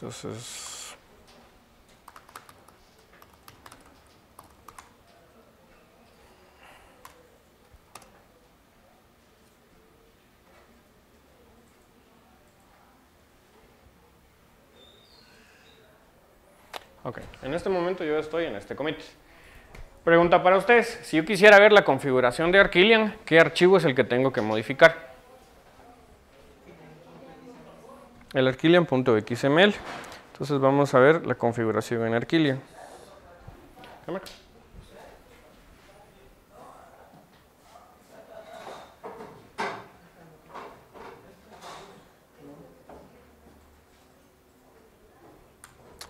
Entonces, ok, en este momento yo estoy en este commit. Pregunta para ustedes, si yo quisiera ver la configuración de Arquillian, ¿qué archivo es el que tengo que modificar? El arquillian.xml. Entonces vamos a ver la configuración en Arquillian.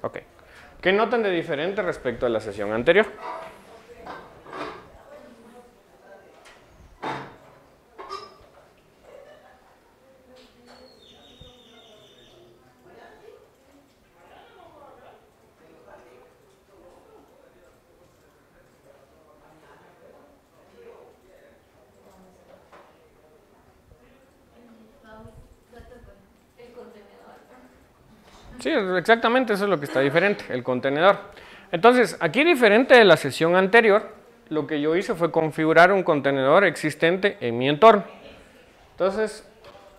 Ok. ¿Qué notan de diferente respecto a la sesión anterior? Sí, exactamente, eso es lo que está diferente, el contenedor. Entonces, aquí diferente de la sesión anterior, lo que yo hice fue configurar un contenedor existente en mi entorno. Entonces,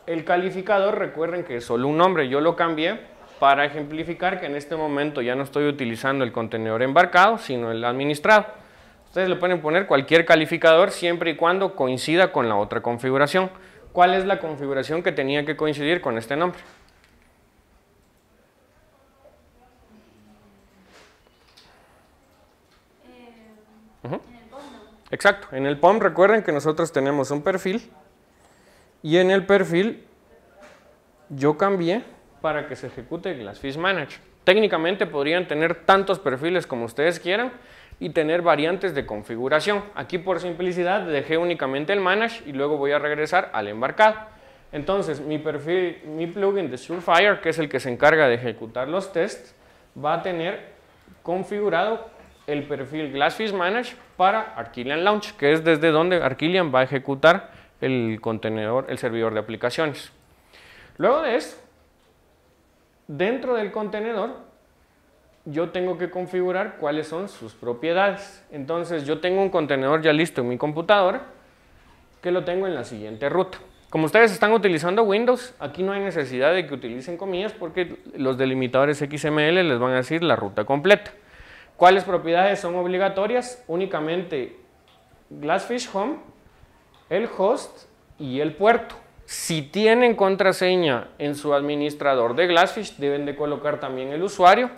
el calificador, recuerden que es solo un nombre, yo lo cambié para ejemplificar que en este momento ya no estoy utilizando el contenedor embarcado, sino el administrado. Ustedes le pueden poner cualquier calificador siempre y cuando coincida con la otra configuración. ¿Cuál es la configuración que tenía que coincidir con este nombre? Exacto, en el POM recuerden que nosotros tenemos un perfil y en el perfil yo cambié para que se ejecute Glassfish Manage. Técnicamente podrían tener tantos perfiles como ustedes quieran y tener variantes de configuración. Aquí por simplicidad dejé únicamente el Manage y luego voy a regresar al embarcado. Entonces mi perfil, mi plugin de Surefire, que es el que se encarga de ejecutar los tests, va a tener configurado el perfil Glassfish Manage para Arquillian Launch, que es desde donde Arquillian va a ejecutar el contenedor, el servidor de aplicaciones. Luego de eso, dentro del contenedor, yo tengo que configurar cuáles son sus propiedades. Entonces, yo tengo un contenedor ya listo en mi computadora, que lo tengo en la siguiente ruta. Como ustedes están utilizando Windows, aquí no hay necesidad de que utilicen comillas porque los delimitadores XML les van a decir la ruta completa. ¿Cuáles propiedades son obligatorias? Únicamente Glassfish Home, el host y el puerto. Si tienen contraseña en su administrador de Glassfish, deben de colocar también el usuario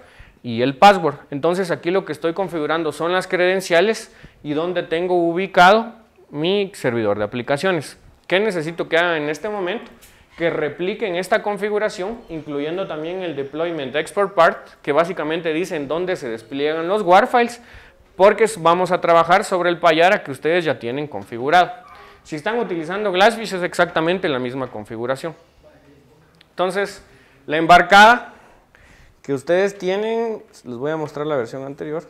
y el password. Entonces aquí lo que estoy configurando son las credenciales y donde tengo ubicado mi servidor de aplicaciones. ¿Qué necesito que hagan en este momento? Que repliquen esta configuración, incluyendo también el deployment export part, que básicamente dice en dónde se despliegan los WAR files, porque vamos a trabajar sobre el Payara que ustedes ya tienen configurado. Si están utilizando Glassfish es exactamente la misma configuración. Entonces, la embarcada que ustedes tienen, les voy a mostrar la versión anterior.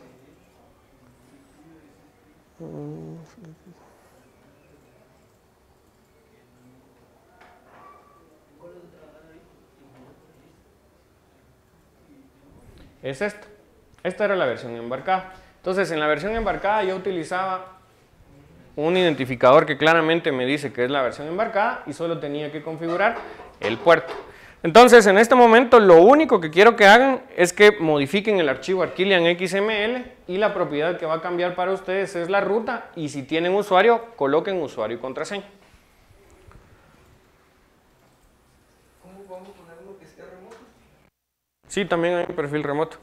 Es esta. Esta era la versión embarcada. Entonces, en la versión embarcada yo utilizaba un identificador que claramente me dice que es la versión embarcada y solo tenía que configurar el puerto. Entonces, en este momento, lo único que quiero que hagan es que modifiquen el archivo Arquillian XML y la propiedad que va a cambiar para ustedes es la ruta y si tienen usuario, coloquen usuario y contraseña. ¿Cómo vamos a poner uno que esté remoto? Sí, también hay un perfil remoto.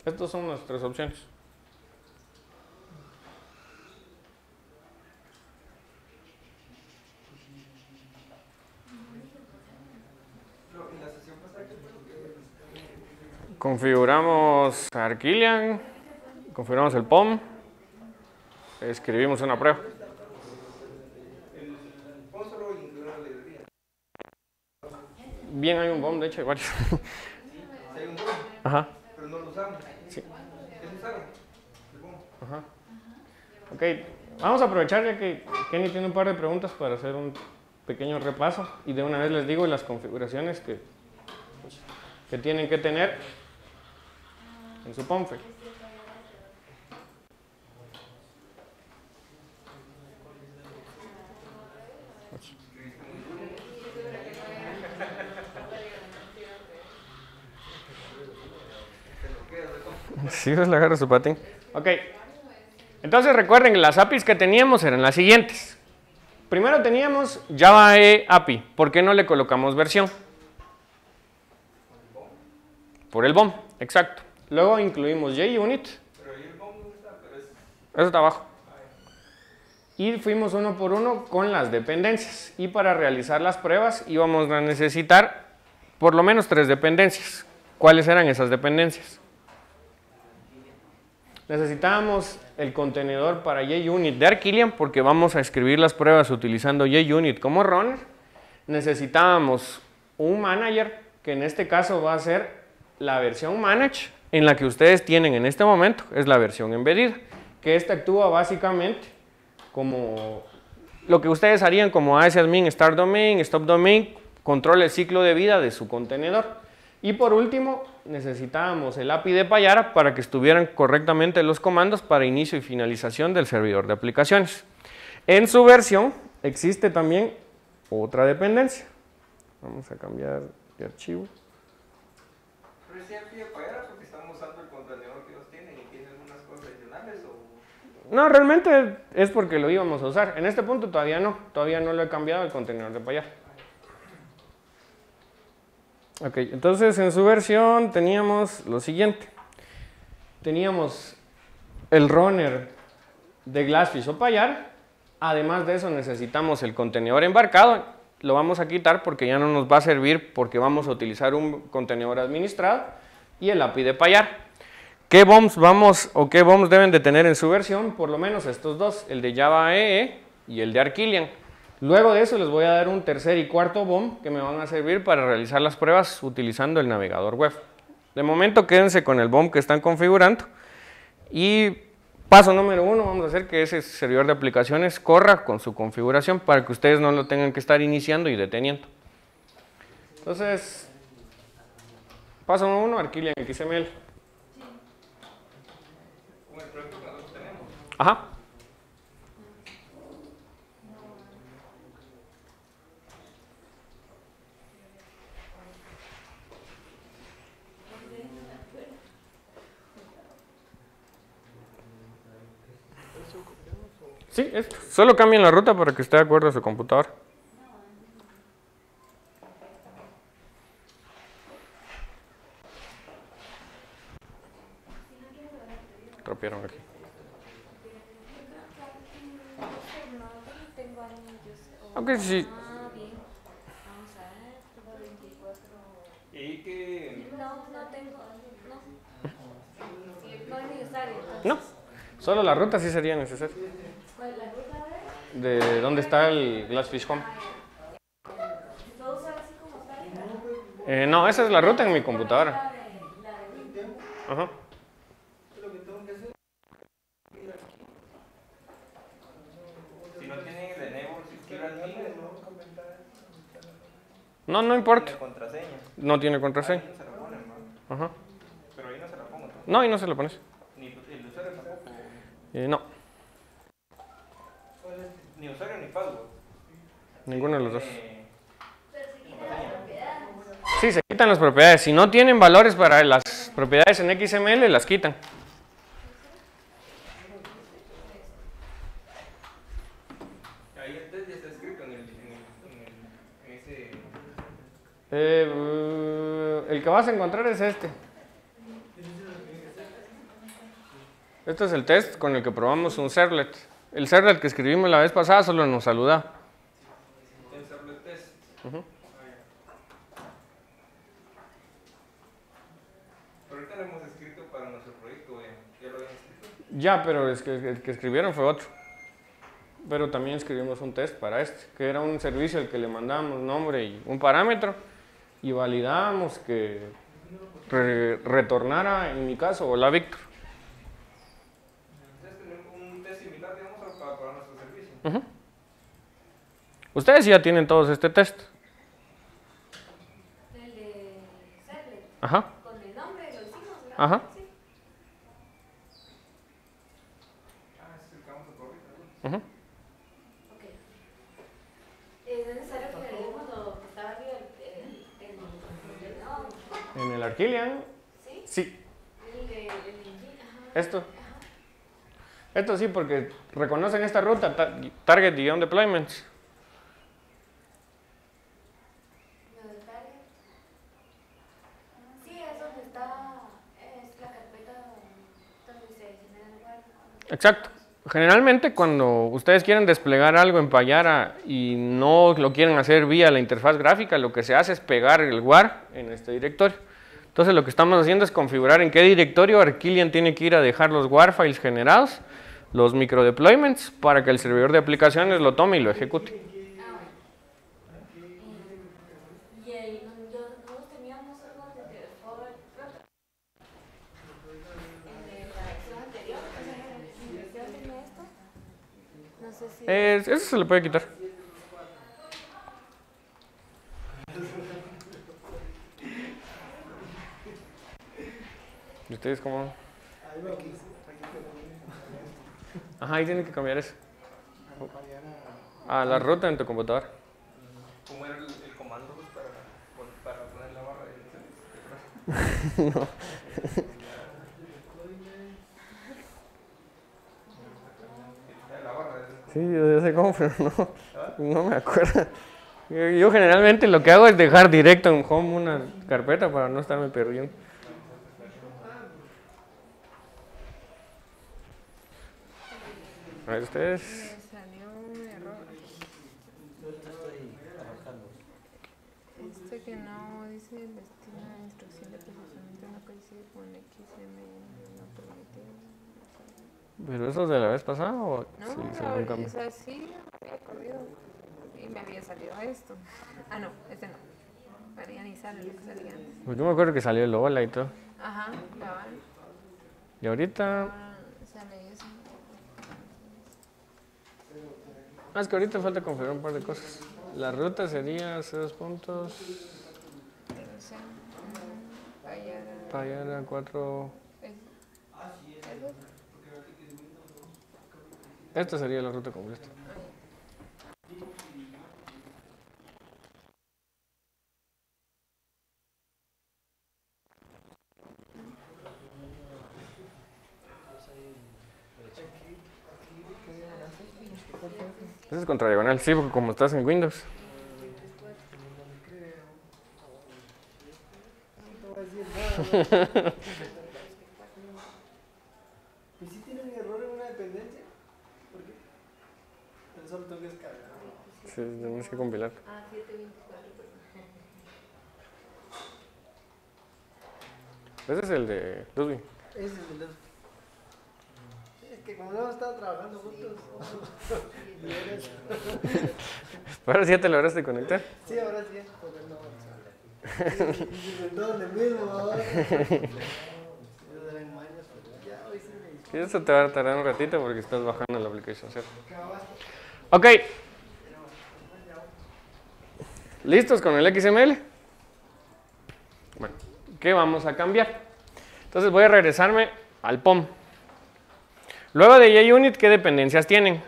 Estas son nuestras opciones. Configuramos Arquillian, configuramos el POM, escribimos una prueba. Bien, hay un BOM, de hecho, hay varios. Sí, hay un BOM, Ajá. pero no lo usamos. Sí. ¿Es usaron? El BOM. Ajá. Ok, vamos a aprovechar ya que Kenny tiene un par de preguntas para hacer un pequeño repaso y de una vez les digo las configuraciones que tienen que tener en su POMFE. Sí, le agarra su patín. Ok. Entonces recuerden que las APIs que teníamos eran las siguientes. Primero teníamos Java EE API. ¿Por qué no le colocamos versión? Por el BOM, exacto. Luego incluimos JUnit. Pero ahí el BOM no está, pero es... Eso está abajo. Y fuimos uno por uno con las dependencias. Y para realizar las pruebas íbamos a necesitar por lo menos 3 dependencias. ¿Cuáles eran esas dependencias? Necesitábamos el contenedor para JUnit de Arquillian porque vamos a escribir las pruebas utilizando JUnit como runner. Necesitábamos un manager que en este caso va a ser la versión manage en la que ustedes tienen en este momento, es la versión embedida, que esta actúa básicamente como lo que ustedes harían como ASAdmin, Start Domain, Stop Domain, controla el ciclo de vida de su contenedor. Y por último, necesitábamos el API de Payara para que estuvieran correctamente los comandos para inicio y finalización del servidor de aplicaciones. En su versión existe también otra dependencia. Vamos a cambiar de archivo. Pero ese API de Payara porque estamos usando el contenedor que ellos tienen y tiene algunas cosas adicionales o... No, realmente es porque lo íbamos a usar. En este punto todavía no lo he cambiado el contenedor de Payara. Ok, entonces en su versión teníamos lo siguiente. Teníamos el runner de Glassfish o Payara. Además de eso necesitamos el contenedor embarcado. Lo vamos a quitar porque ya no nos va a servir porque vamos a utilizar un contenedor administrado. Y el API de Payara. ¿Qué BOMs qué BOMs deben de tener en su versión? Por lo menos estos dos, el de Java EE y el de Arquillian. Luego de eso les voy a dar un tercer y cuarto BOM que me van a servir para realizar las pruebas utilizando el navegador web. De momento quédense con el BOM que están configurando y paso número 1 vamos a hacer que ese servidor de aplicaciones corra con su configuración para que ustedes no lo tengan que estar iniciando y deteniendo. Entonces, paso número 1, Arquillian XML. Como el proyecto que nosotros tenemos. Ajá. Sí, solo cambien la ruta para que esté de acuerdo a su computadora. Tropearon aquí. Ok, sí. Bien. Vamos a ver, tengo 24. Y que... No tengo, no es necesario. Entonces. No, solo la ruta sí sería necesaria. ¿Cuál es la ruta De dónde está el Glassfish Home. ¿Lo usas así como está? No, esa es la ruta en mi computadora. La de Ajá. Lo que tengo que hacer... Si no tienen el enable, si quieran No, no importa. tiene contraseña. No tiene contraseña. Ahí no se la ponen, ¿no? Ajá. Pero ahí no se la pongo. ¿No? No, y no se lo pones. Ni el usuario tampoco. No, Ni usuario ni password. ninguno de los dos. Contraseña. Sí, se quitan las propiedades. Si no tienen valores para las propiedades en XML, las quitan. Ahí el test ya está escrito en ese... El que vas a encontrar es este. Este es el test con el que probamos un servlet. El servlet que escribimos la vez pasada solo nos saluda. El servlet test. Ujú. Pero ahorita lo hemos escrito para nuestro proyecto, ya lo habían escrito. Ya, pero es que el que escribieron fue otro. Pero también escribimos un test para este, que era un servicio al que le mandábamos nombre y un parámetro. y validamos que retornara, en mi caso, hola Víctor. Entonces tenemos un test similar, digamos, para nuestro servicio. Ujú. Ustedes ya tienen todos este test. El de Servlet. Ajá. Con el nombre lo hicimos, ¿verdad? Ajá. Sí. Ah, ese es el que vamos a probar ahorita, ¿no? Ujú. Ok. ¿Es necesario que le leemos lo que estaba arriba no, En el Arquilian, ¿sí? sí. Ajá. Esto. Esto sí, porque reconocen esta ruta, target-deployments. Lo de target. Sí, es donde está, es la carpeta donde se genera el lugar. Exacto. Generalmente cuando ustedes quieren desplegar algo en Payara y no lo quieren hacer vía la interfaz gráfica, lo que se hace es pegar el WAR en este directorio. Entonces lo que estamos haciendo es configurar en qué directorio Arquilian tiene que ir a dejar los WAR files generados, los microdeployments, para que el servidor de aplicaciones lo tome y lo ejecute. Y ahí nosotros teníamos algo de forward en la versión anterior, o sea, en la versión tenía esto. No sé si... Eso se le puede quitar. ¿Y ustedes cómo? Ajá, ahí tienen que cambiar eso. A la ruta en tu computadora. ¿Cómo era el comando pues, para poner la barra de No. la barra de Sí, yo sé cómo, pero no me acuerdo. Yo generalmente lo que hago es dejar directo en home una carpeta para no estarme perdiendo. A ver, ustedes. Me salió un error. Este que no dice el destino de instrucción de procesamiento no coincide con XML no permitido. ¿Pero eso es de la vez pasada o No, sí, se algún cambio? o sea, sí, había corrido y me había salido esto. Ah, no, este no. Pero ya ni sale lo que salía antes. Pues yo me acuerdo que salió el hola y todo. Ajá, cabal. Y ahorita. Ahora sale eso. Es que ahorita falta configurar un par de cosas. La ruta sería 0 puntos. No sé. Payara 4. Esta sería la ruta completa. Eso es contra diagonal, sí, porque como estás en Windows. ¿Y si tiene un error en una dependencia? ¿Por qué? Pero solo tengo que descargar. Sí, tienes que compilar. Ah, 724, perdón. Ese es el de Ludwig. Ese es el dedo. Es que como no hemos estado trabajando juntos. Y eres. Ahora sí ya te lograste conectar. Sí, ahora sí, porque no. Y todo en el mismo ahora. Ya, hoy sí me Y eso te va a tardar un ratito porque estás bajando la aplicación. ¿Cierto? Ok. ¿Listos con el XML? Bueno, ¿qué vamos a cambiar? Entonces voy a regresarme al POM. Luego de JUnit, ¿qué dependencias tienen?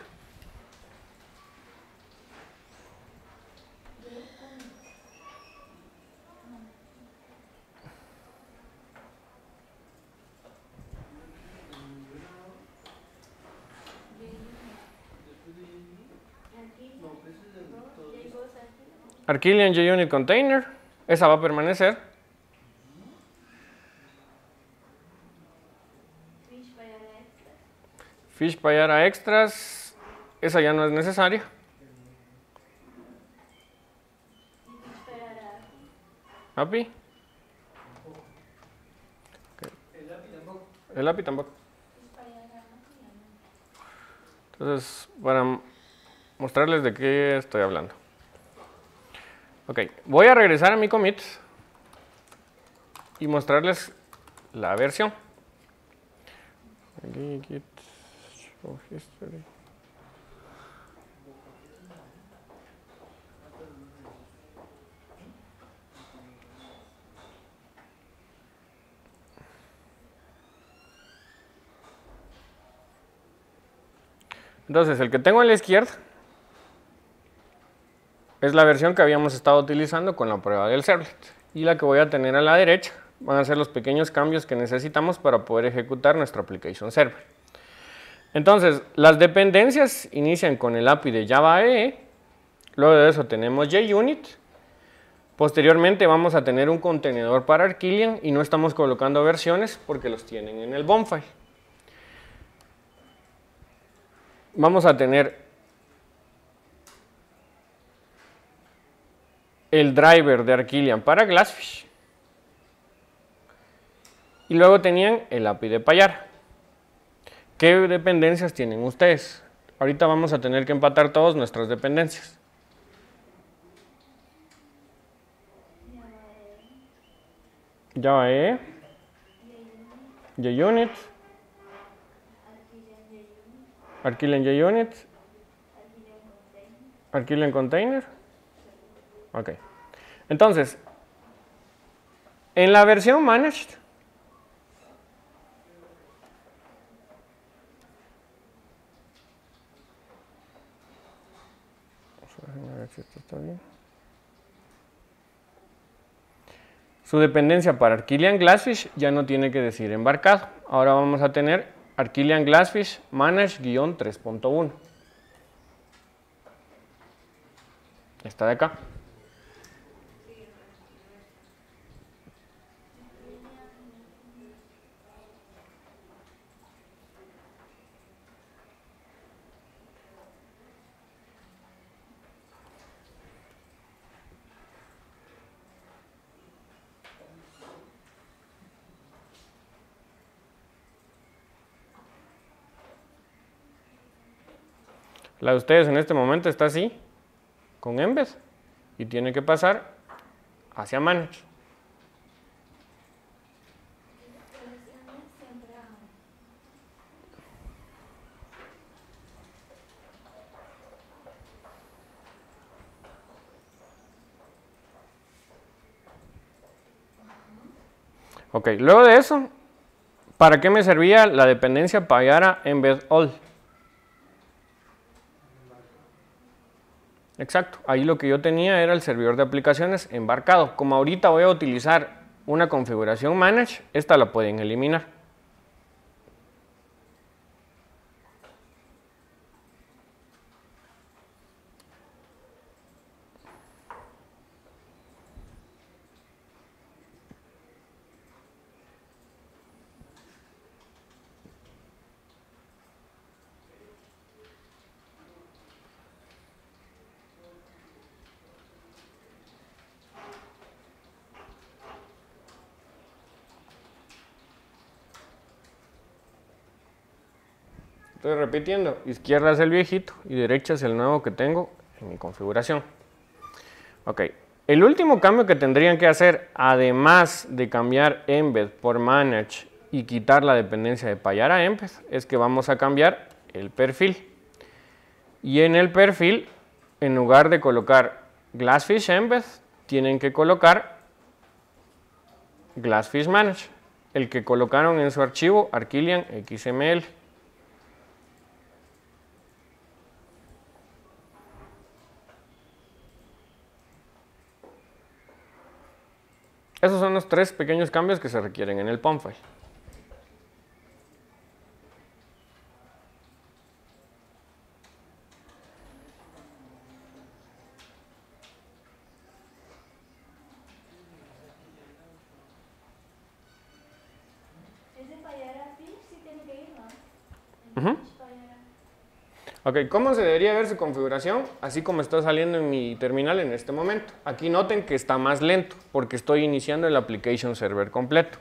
Arquilian JUnit Container, esa va a permanecer. Fish Payara Extras, esa ya no es necesaria. API. El API tampoco. Entonces, para mostrarles de qué estoy hablando. Ok, voy a regresar a mi commit. y mostrarles la versión. Git show history. Entonces, el que tengo a la izquierda es la versión que habíamos estado utilizando con la prueba del servlet. Y la que voy a tener a la derecha van a ser los pequeños cambios que necesitamos para poder ejecutar nuestro application server. Entonces, las dependencias inician con el API de Java EE, luego de eso tenemos JUnit, posteriormente vamos a tener un contenedor para Arquillian y no estamos colocando versiones porque los tienen en el BOM file. Vamos a tener el driver de Arquillian para Glassfish y luego tenían el API de Payara. ¿Qué dependencias tienen ustedes? Ahorita vamos a tener que empatar todas nuestras dependencias. Java EE, JUnit, Arquillian JUnit, Arquillian Container. Ok. Entonces, en la versión Managed, a ver si esto está bien. Su dependencia para Arquillian Glassfish ya no tiene que decir embarcado. Ahora vamos a tener Arquillian Glassfish Manage-3.1. Esta de acá. La de ustedes en este momento está así, con embed, y tiene que pasar hacia manage. Ok, luego de eso, ¿para qué me servía la dependencia Payara embed all? Exacto, ahí lo que yo tenía era el servidor de aplicaciones embarcado. Como ahorita voy a utilizar una configuración manage, esta la pueden eliminar. Estoy repitiendo, izquierda es el viejito y derecha es el nuevo que tengo en mi configuración. Ok, el último cambio que tendrían que hacer, además de cambiar embed por manage y quitar la dependencia de Payara embed, es que vamos a cambiar el perfil. Y en el perfil, en lugar de colocar Glassfish embed, tienen que colocar Glassfish manage, el que colocaron en su archivo Arquillian XML. Esos son los tres pequeños cambios que se requieren en el POM file. Ese Payara Fish sí tiene que ir, ¿no? Payara. Ok, ¿cómo se debería ver su configuración? Así como está saliendo en mi terminal en este momento. Aquí noten que está más lento porque estoy iniciando el application server completo.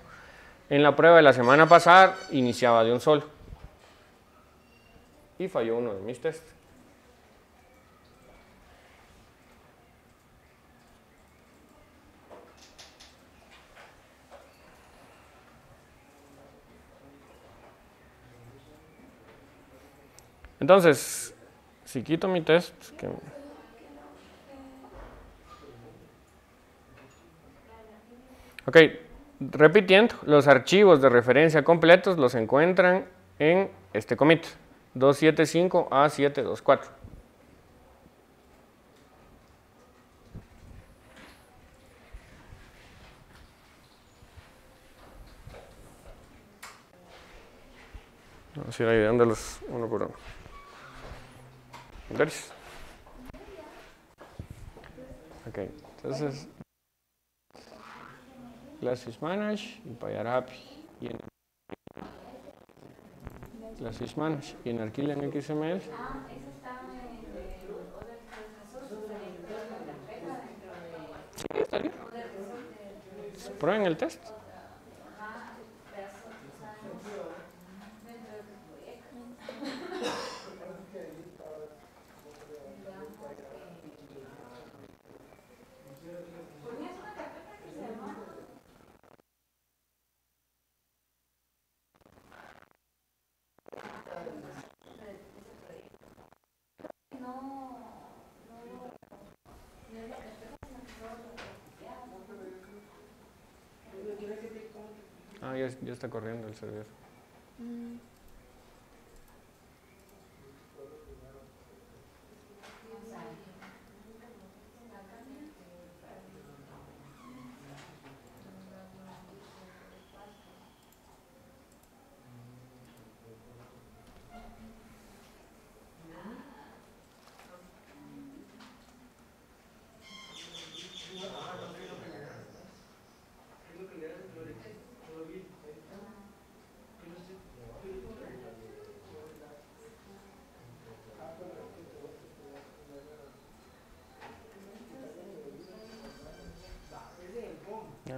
En la prueba de la semana pasada iniciaba de un solo. Y falló uno de mis tests. Entonces, si quito mi test, ok, repitiendo, los archivos de referencia completos los encuentran en este commit 275A724. Vamos a ir ayudándolos uno por uno. ¿Entendés? Ok, entonces Glassfish Manage y PyArAPI y en Glassfish Manage y en Arquila en XML. Sí, está bien. Prueben el test. Ah, ya está corriendo el servidor.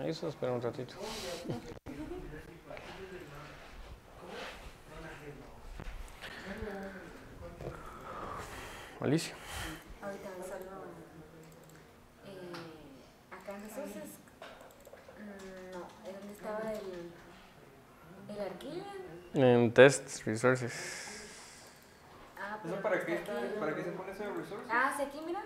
Eso espera un ratito. Alicia. Ahorita solo acá en Resources, no, ¿es donde estaba el archivo? En Test Resources. Ah, ¿Eso para qué se pone ese resource? Ah, sí, aquí, mira.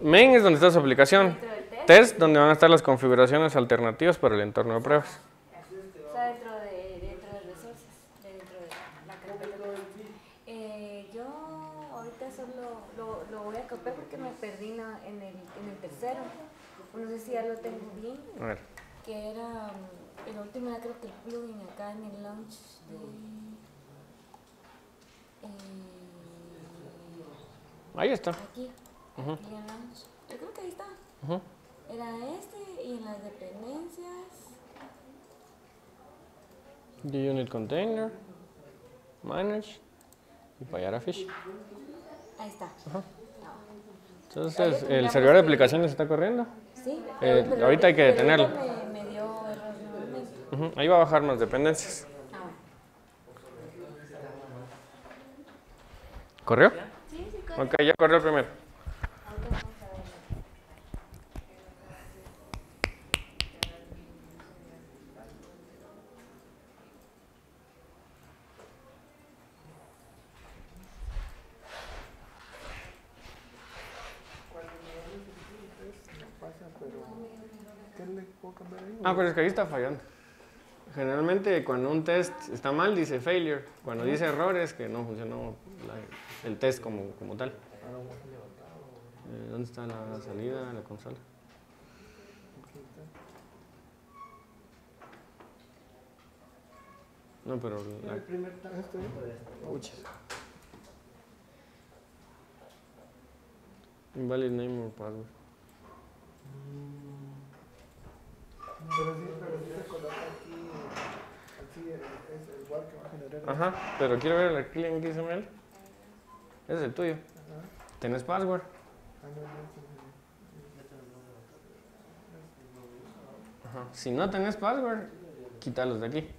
Main es donde está su aplicación. Dentro del test. Test, donde van a estar las configuraciones alternativas para el entorno de pruebas. Está dentro de resources, dentro de la carpeta. Yo ahorita solo lo voy a copiar porque me perdí en el tercero. No sé si ya lo tengo bien. A ver. Que era el último, era creo que el plugin acá en el launch Ahí está. aquí en launch. Yo creo que ahí está. Era este y en las dependencias. The Unit Container, Manage y PyArAPI. Ahí está. Entonces, ¿el servidor de aplicaciones está corriendo? Sí. Ahorita hay que detenerlo. Me dio error nuevamente. Ahí va a bajar más dependencias. ¿Corrió? Sí, corre. Ok, ya corrió el primero. Ahorita vamos a ver. ¿Qué le puedo cambiar ahí? Ah, pero es que ahí está fallando. Generalmente cuando un test está mal dice failure. Cuando dice errores que no funcionó el test como tal. ¿Dónde está la salida de la consola? No, pero El primer test. Uchis. Invalid name or password. Pero sí se coloca aquí, así es igual que va a generar. Ajá, pero quiero ver el client XML. Ese es el tuyo. Ajá. ¿Tenés password? Ajá. Si no tenés password, quítalos de aquí.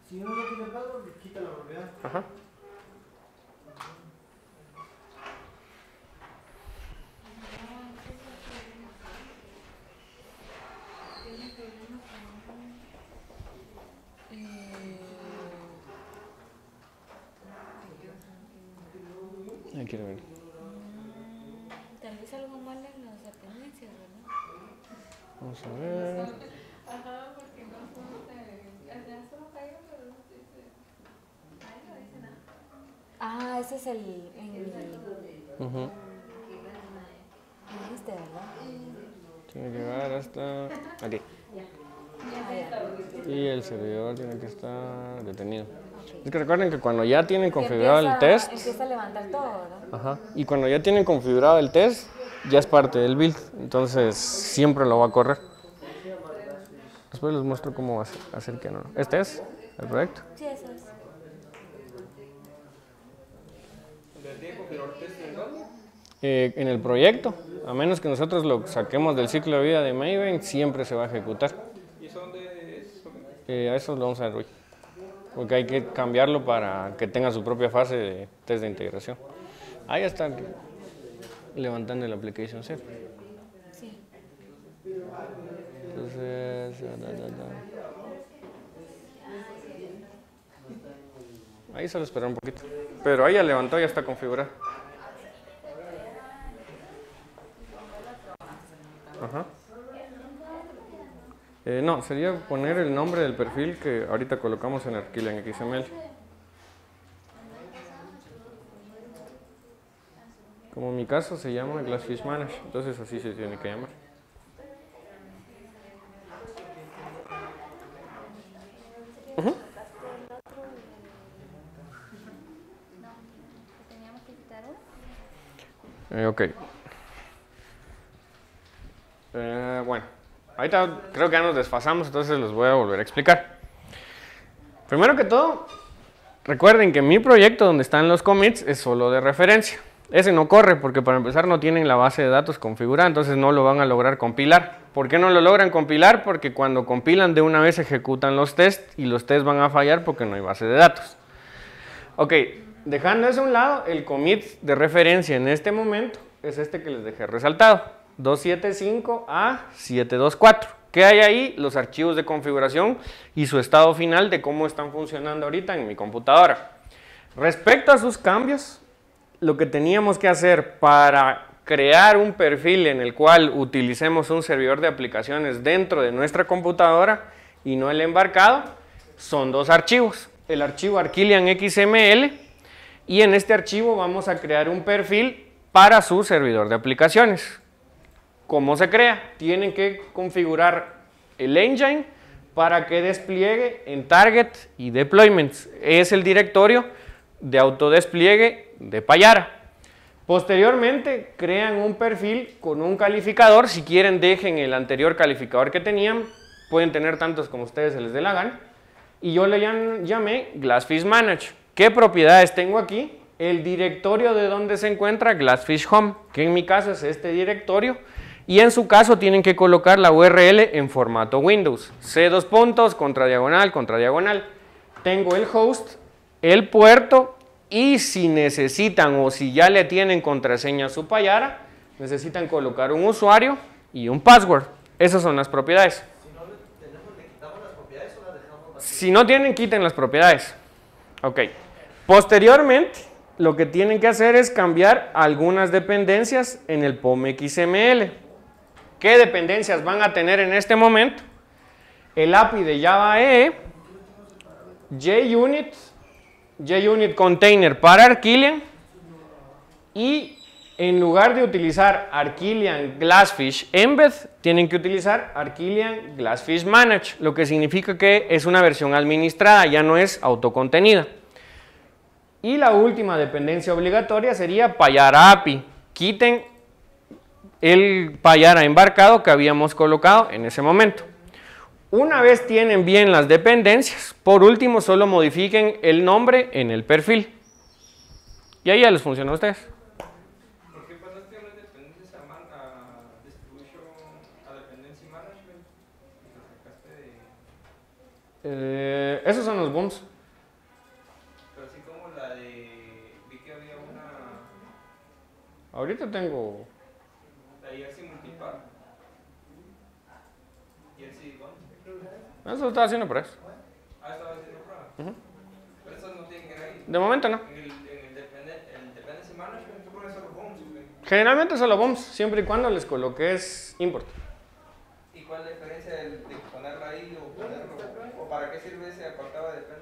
Si uno no tiene password, quita la propiedad. Ajá. Ahí quiero ver. Tal vez algo mal en las dependencias, ¿verdad? Vamos a ver. Ajá, porque no ya solo caigo, pero no dice. Ahí no dice nada. Ah, ese es el Ujú. este, ¿verdad? Tiene que llegar hasta aquí. Ah, ya. Y el servidor tiene que estar detenido. Ok. Es que recuerden que cuando ya tienen Que configurado el test, empieza a levantar todo, ¿verdad? ajá, y cuando ya tienen configurado el test, ya es parte del build, entonces siempre lo va a correr. Después les muestro cómo hacer que no. Este es el proyecto. Sí, eso es. ¿Tiene configurar test en dónde? En el proyecto, a menos que nosotros lo saquemos del ciclo de vida de Maven, siempre se va a ejecutar. ¿Y eso dónde es? A eso lo vamos a ver hoy, porque hay que cambiarlo para que tenga su propia fase de test de integración. Ahí está levantando el application set. Sí. Entonces, ahí solo esperar un poquito. Pero ahí ya levantó, ya está configurado. Ajá. No, sería poner el nombre del perfil que ahorita colocamos en Arquilian XML. Como en mi caso se llama Glassfish Manager, entonces así se tiene que llamar. Ujú. ¿Teníamos que quitar uno? Ok. Bueno, ahorita creo que ya nos desfasamos, entonces los voy a volver a explicar. Primero que todo, recuerden que mi proyecto donde están los commits es solo de referencia. Ese no corre porque para empezar no tienen la base de datos configurada, entonces no lo van a lograr compilar. ¿Por qué no lo logran compilar? Porque cuando compilan de una vez ejecutan los tests y los tests van a fallar porque no hay base de datos. Ok, dejando eso a un lado, el commit de referencia en este momento es este que les dejé resaltado, 275A724. ¿Qué hay ahí? Los archivos de configuración y su estado final de cómo están funcionando ahorita en mi computadora. Respecto a sus cambios, lo que teníamos que hacer para crear un perfil en el cual utilicemos un servidor de aplicaciones dentro de nuestra computadora y no el embarcado, son dos archivos. El archivo Arquilian XML y en este archivo vamos a crear un perfil para su servidor de aplicaciones. ¿Cómo se crea? Tienen que configurar el engine para que despliegue en target y deployments. Es el directorio de autodespliegue de Payara. Posteriormente crean un perfil con un calificador. Si quieren dejen el anterior calificador que tenían. Pueden tener tantos como ustedes se les dé la gana. Y yo le llamé Glassfish Manage. ¿Qué propiedades tengo aquí? El directorio de donde se encuentra Glassfish Home, que en mi caso es este directorio. Y en su caso tienen que colocar la URL en formato Windows. C2 puntos, contra diagonal, contra diagonal. Tengo el host, el puerto y si necesitan o si ya le tienen contraseña a su Payara, necesitan colocar un usuario y un password. Esas son las propiedades. Si no tienen, quiten las propiedades. Ok. Posteriormente, lo que tienen que hacer es cambiar algunas dependencias en el POM XML. ¿Qué dependencias van a tener en este momento? El API de Java EE, JUnit Container para Arquilian y en lugar de utilizar Arquilian Glassfish Embed, tienen que utilizar Arquilian Glassfish Manage, lo que significa que es una versión administrada, ya no es autocontenida. Y la última dependencia obligatoria sería Payara API. Quiten el Payara embarcado que habíamos colocado en ese momento. Una vez tienen bien las dependencias, por último solo modifiquen el nombre en el perfil. Y ahí ya les funciona a ustedes. ¿Por qué pasaste unas dependencias a Distribution a Dependency Management? Y te sacaste de... Esos son los booms. Pero así como la de... Vi que había una... Ahorita tengo... La IRC Multipar. IRC ¿dónde? Eso lo estaba haciendo por eso. Ah, estaba haciendo prueba. Pero eso no tiene que ir ahí. De momento no. En el Dependency Management Generalmente solo bombs, siempre y cuando les coloques import. ¿Y cuál es la diferencia de ponerlo ahí o ponerlo? ¿O para qué sirve ese apartado de plan?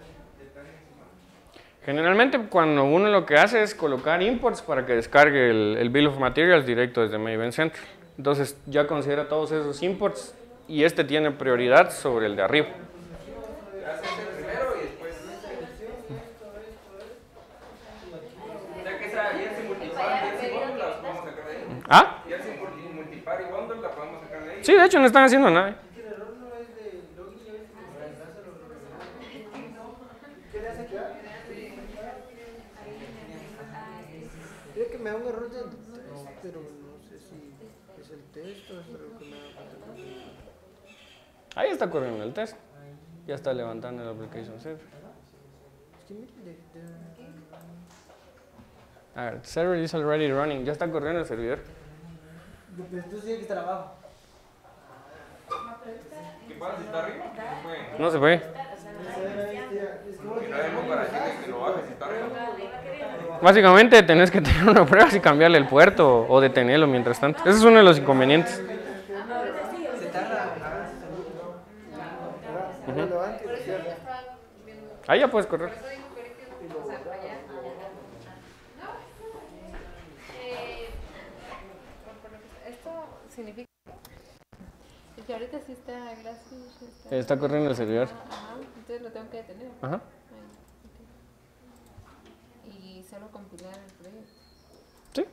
Generalmente cuando uno lo que hace es colocar imports para que descargue el Bill of Materials directo desde Maven Central. Entonces ya considera todos esos imports y este tiene prioridad sobre el de arriba. Haces el primero y después. O sea que esa Jersey Multipar y Jersey Bundle las podemos sacar de ahí. ¿Ah? Jersey Multipar y Bundle la podemos sacar de ahí. Sí, de hecho no están haciendo nada. Es que el error no es de login, ya ves que se reemplaza los ¿qué le hace quedar? Creo que me da un error del test, pero no sé si es el test o es algo que me da falta. Ahí está corriendo el test. Ya está levantando el application server. Es que mire, A ver, server is already running. Ya está corriendo el servidor. entonces tiene que estar abajo. ¿Qué pasa si está arriba? No se puede. Que no demos para decirle que lo baje si está arriba. Básicamente tenés que tener una prueba y cambiarle el puerto o detenerlo mientras tanto. Ese es uno de los inconvenientes. Se tarda. Lo levanta y lo cierra. Ahí ya puedes correr. Esto significa que ahorita sí está Glassfish. Está corriendo el servidor. Ajá, entonces lo tengo que detener. Ajá. Ok. Y solo compilar el proyecto. Sí.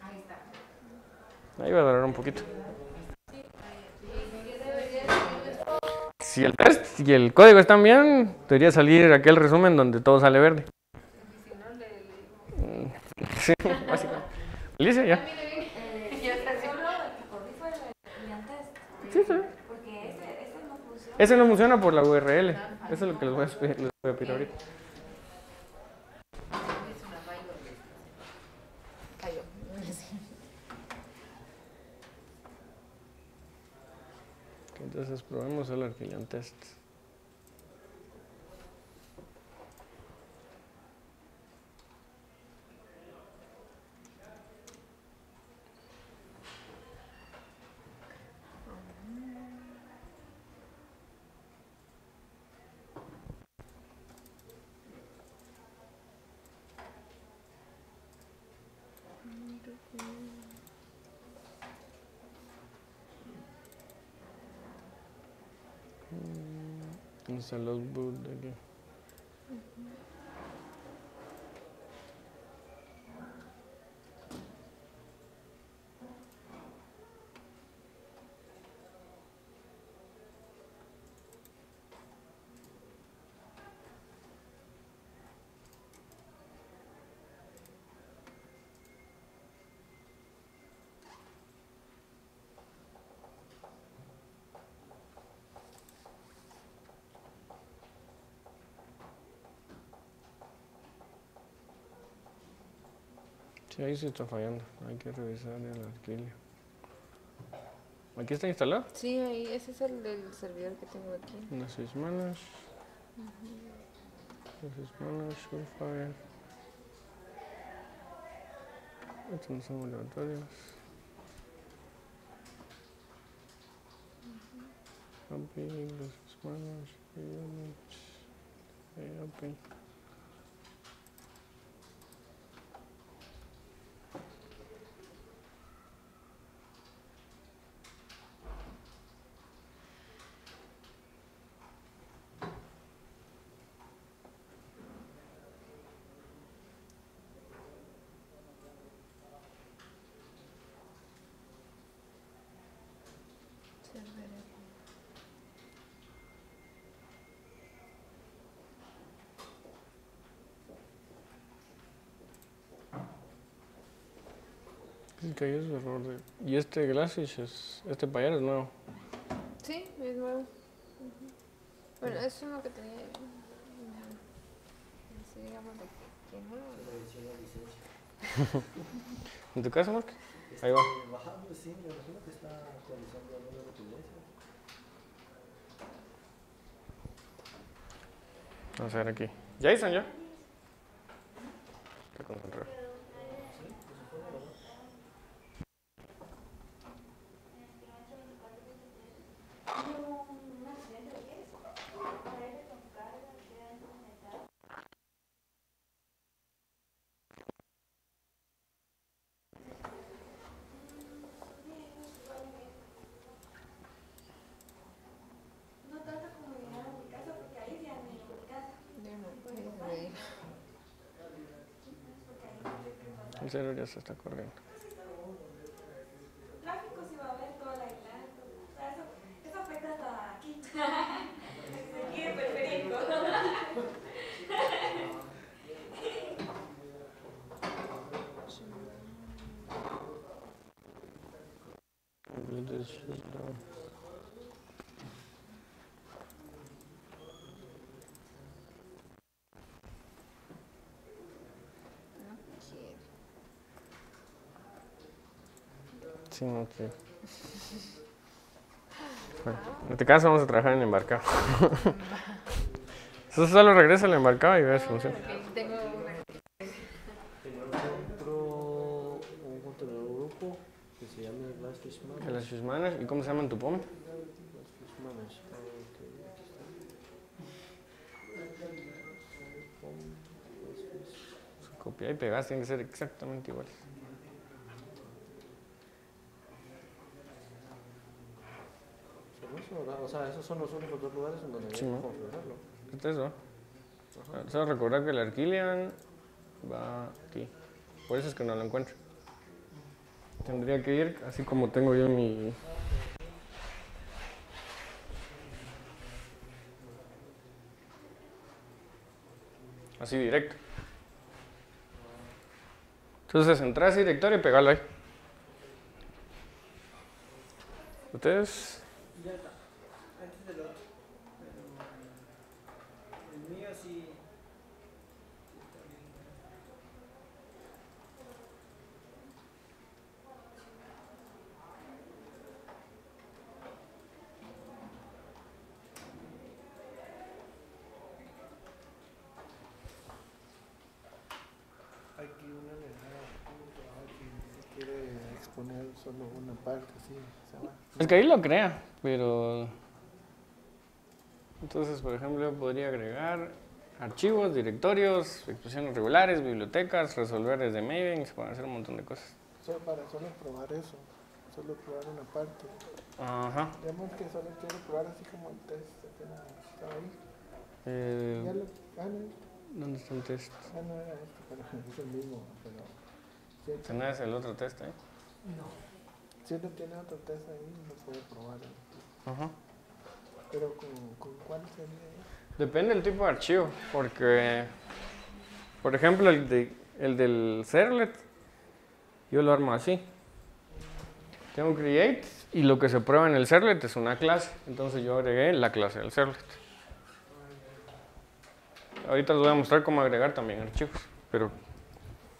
Ahí está. Ahí va a durar un poquito. Si el test y el código están bien, debería salir aquel resumen donde todo sale verde. Y si no, le Sí, básicamente. Alicia, ya. Solo el que corrí fue el test. Sí, sí. Porque ese no funciona. Ese no funciona por la URL. Eso es lo que les voy a pedir ahorita. es una falla. Cayó. Entonces probemos el Arquillian Test. Install boot de aquí. Sí, ahí sí está fallando. Hay que revisar el Arquilio. ¿Aquí está instalado? Sí, ahí, ese es el del servidor que tengo aquí. Unas 6 semanas. 6 semanas, Surefire. Estos no son obligatorios. API, 2 semanas, units, API. Ok, es error de... Y este Glassfish es... Este payer es nuevo. Sí, es nuevo. Bueno, es uno que tenía. Así digamos de que nuevo. ¿En tu caso, Mark? Ahí va. Bajando, sí, me imagino que está actualizando alguna dependencia. Vamos a ver aquí. Jason, ya. Está concentrado. El cerebro ya se está corriendo. Tráfico sí va a haber toda la isla. O sea, eso afecta hasta aquí. Aquí de periférico. Sí, no quiero. Bueno, en este caso vamos a trabajar en embarcado. Eso solo regresa al embarcado y ve si funciona. Tengo una. Un contenedor grupo que se llama Last Fish ¿De Manage. las Fish Manage? ¿Y cómo se llama en tu POM? Last Fish Manage. Ok, aquí está. Copiar y pegar tienen que ser exactamente iguales. O sea, esos son los únicos dos lugares en donde hay Sí, que ¿no? configurarlo. Este es eso. Solo recordar que el Arquilian va aquí. Por eso es que no lo encuentro. Tendría que ir así como tengo yo mi... Así directo. Entonces entrar a ese directorio y pegarlo ahí. Ustedes... Ya está. Antes del otro. Pero el mío sí. Está bien. Aquí una le da si quiere exponer solo una parte, sí, se va. Es que ahí lo crea, pero... Entonces, por ejemplo, yo podría agregar archivos, directorios, expresiones regulares, bibliotecas, resolver de Maven, se pueden hacer un montón de cosas. Solo probar eso, solo probar una parte. Ajá. Digamos que solo quiero probar así como el test, apenas estaba ahí. Ya Eh, no, ¿Dónde está el test? no era este, pero es el mismo, pero sí, ¿Tenés el otro test ahí? si uno tiene otro test ahí, lo puede probar. Ajá. Pero ¿con cuál sería? Depende del tipo de archivo, porque, por ejemplo, el del servlet, yo lo armo así. Tengo create y lo que se prueba en el servlet es una clase, entonces yo agregué la clase del servlet. Ahorita les voy a mostrar cómo agregar también archivos, pero...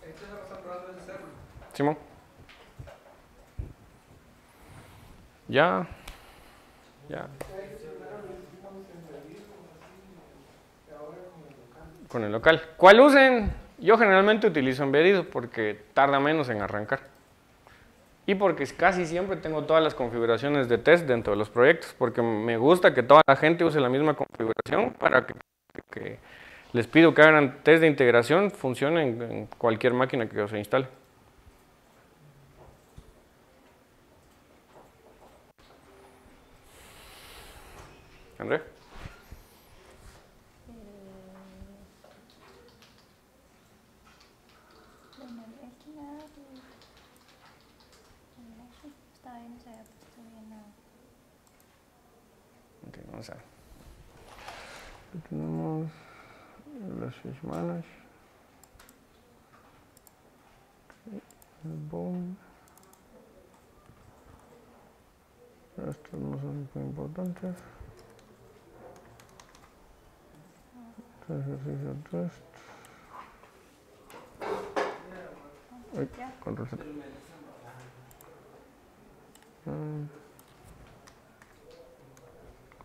Esto es lo que está probando ese server. Simón. Ya. Con el local. ¿Cuál usen? Yo generalmente utilizo Embedido porque tarda menos en arrancar. Y porque casi siempre tengo todas las configuraciones de test dentro de los proyectos, porque me gusta que toda la gente use la misma configuración para que les pido que hagan test de integración, funcionen en cualquier máquina que se instale. André. Ok, vamos a ver. Aquí tenemos las Fish Manage. El boom. Estos no son muy importantes. Ejercicio test. Ay, control Z.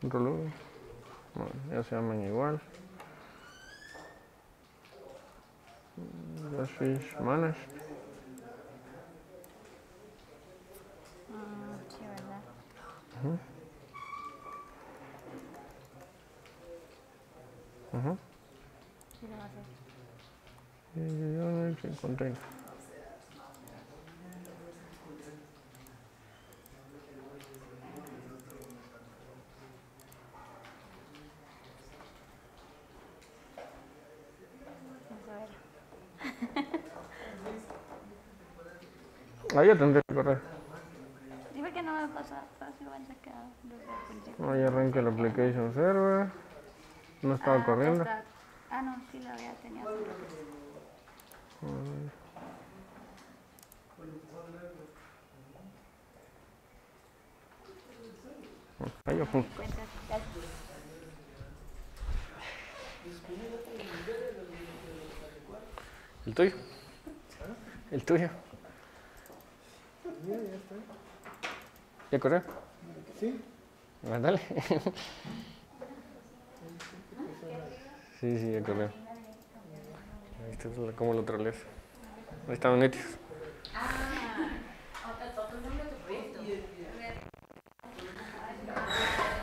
Control V. Bueno, ya se llaman igual. Glassfish Manage. Sí, ¿verdad? Sí, lo va a hacer. Container. Vamos a ver. Ahí ya tendré que correr. Sí, porque no me pasa fácilmente que Ahí arranca el application server. No estaba corriendo. No, sí lo había tenido. Ahí ya fue. ¿El tuyo? ¿El tuyo? Mira, ya está. ¿Ya corrió? Sí. Dale. Sí, ya corrió. Ahí está cómo lo troleas. Ahí estaban nítidos.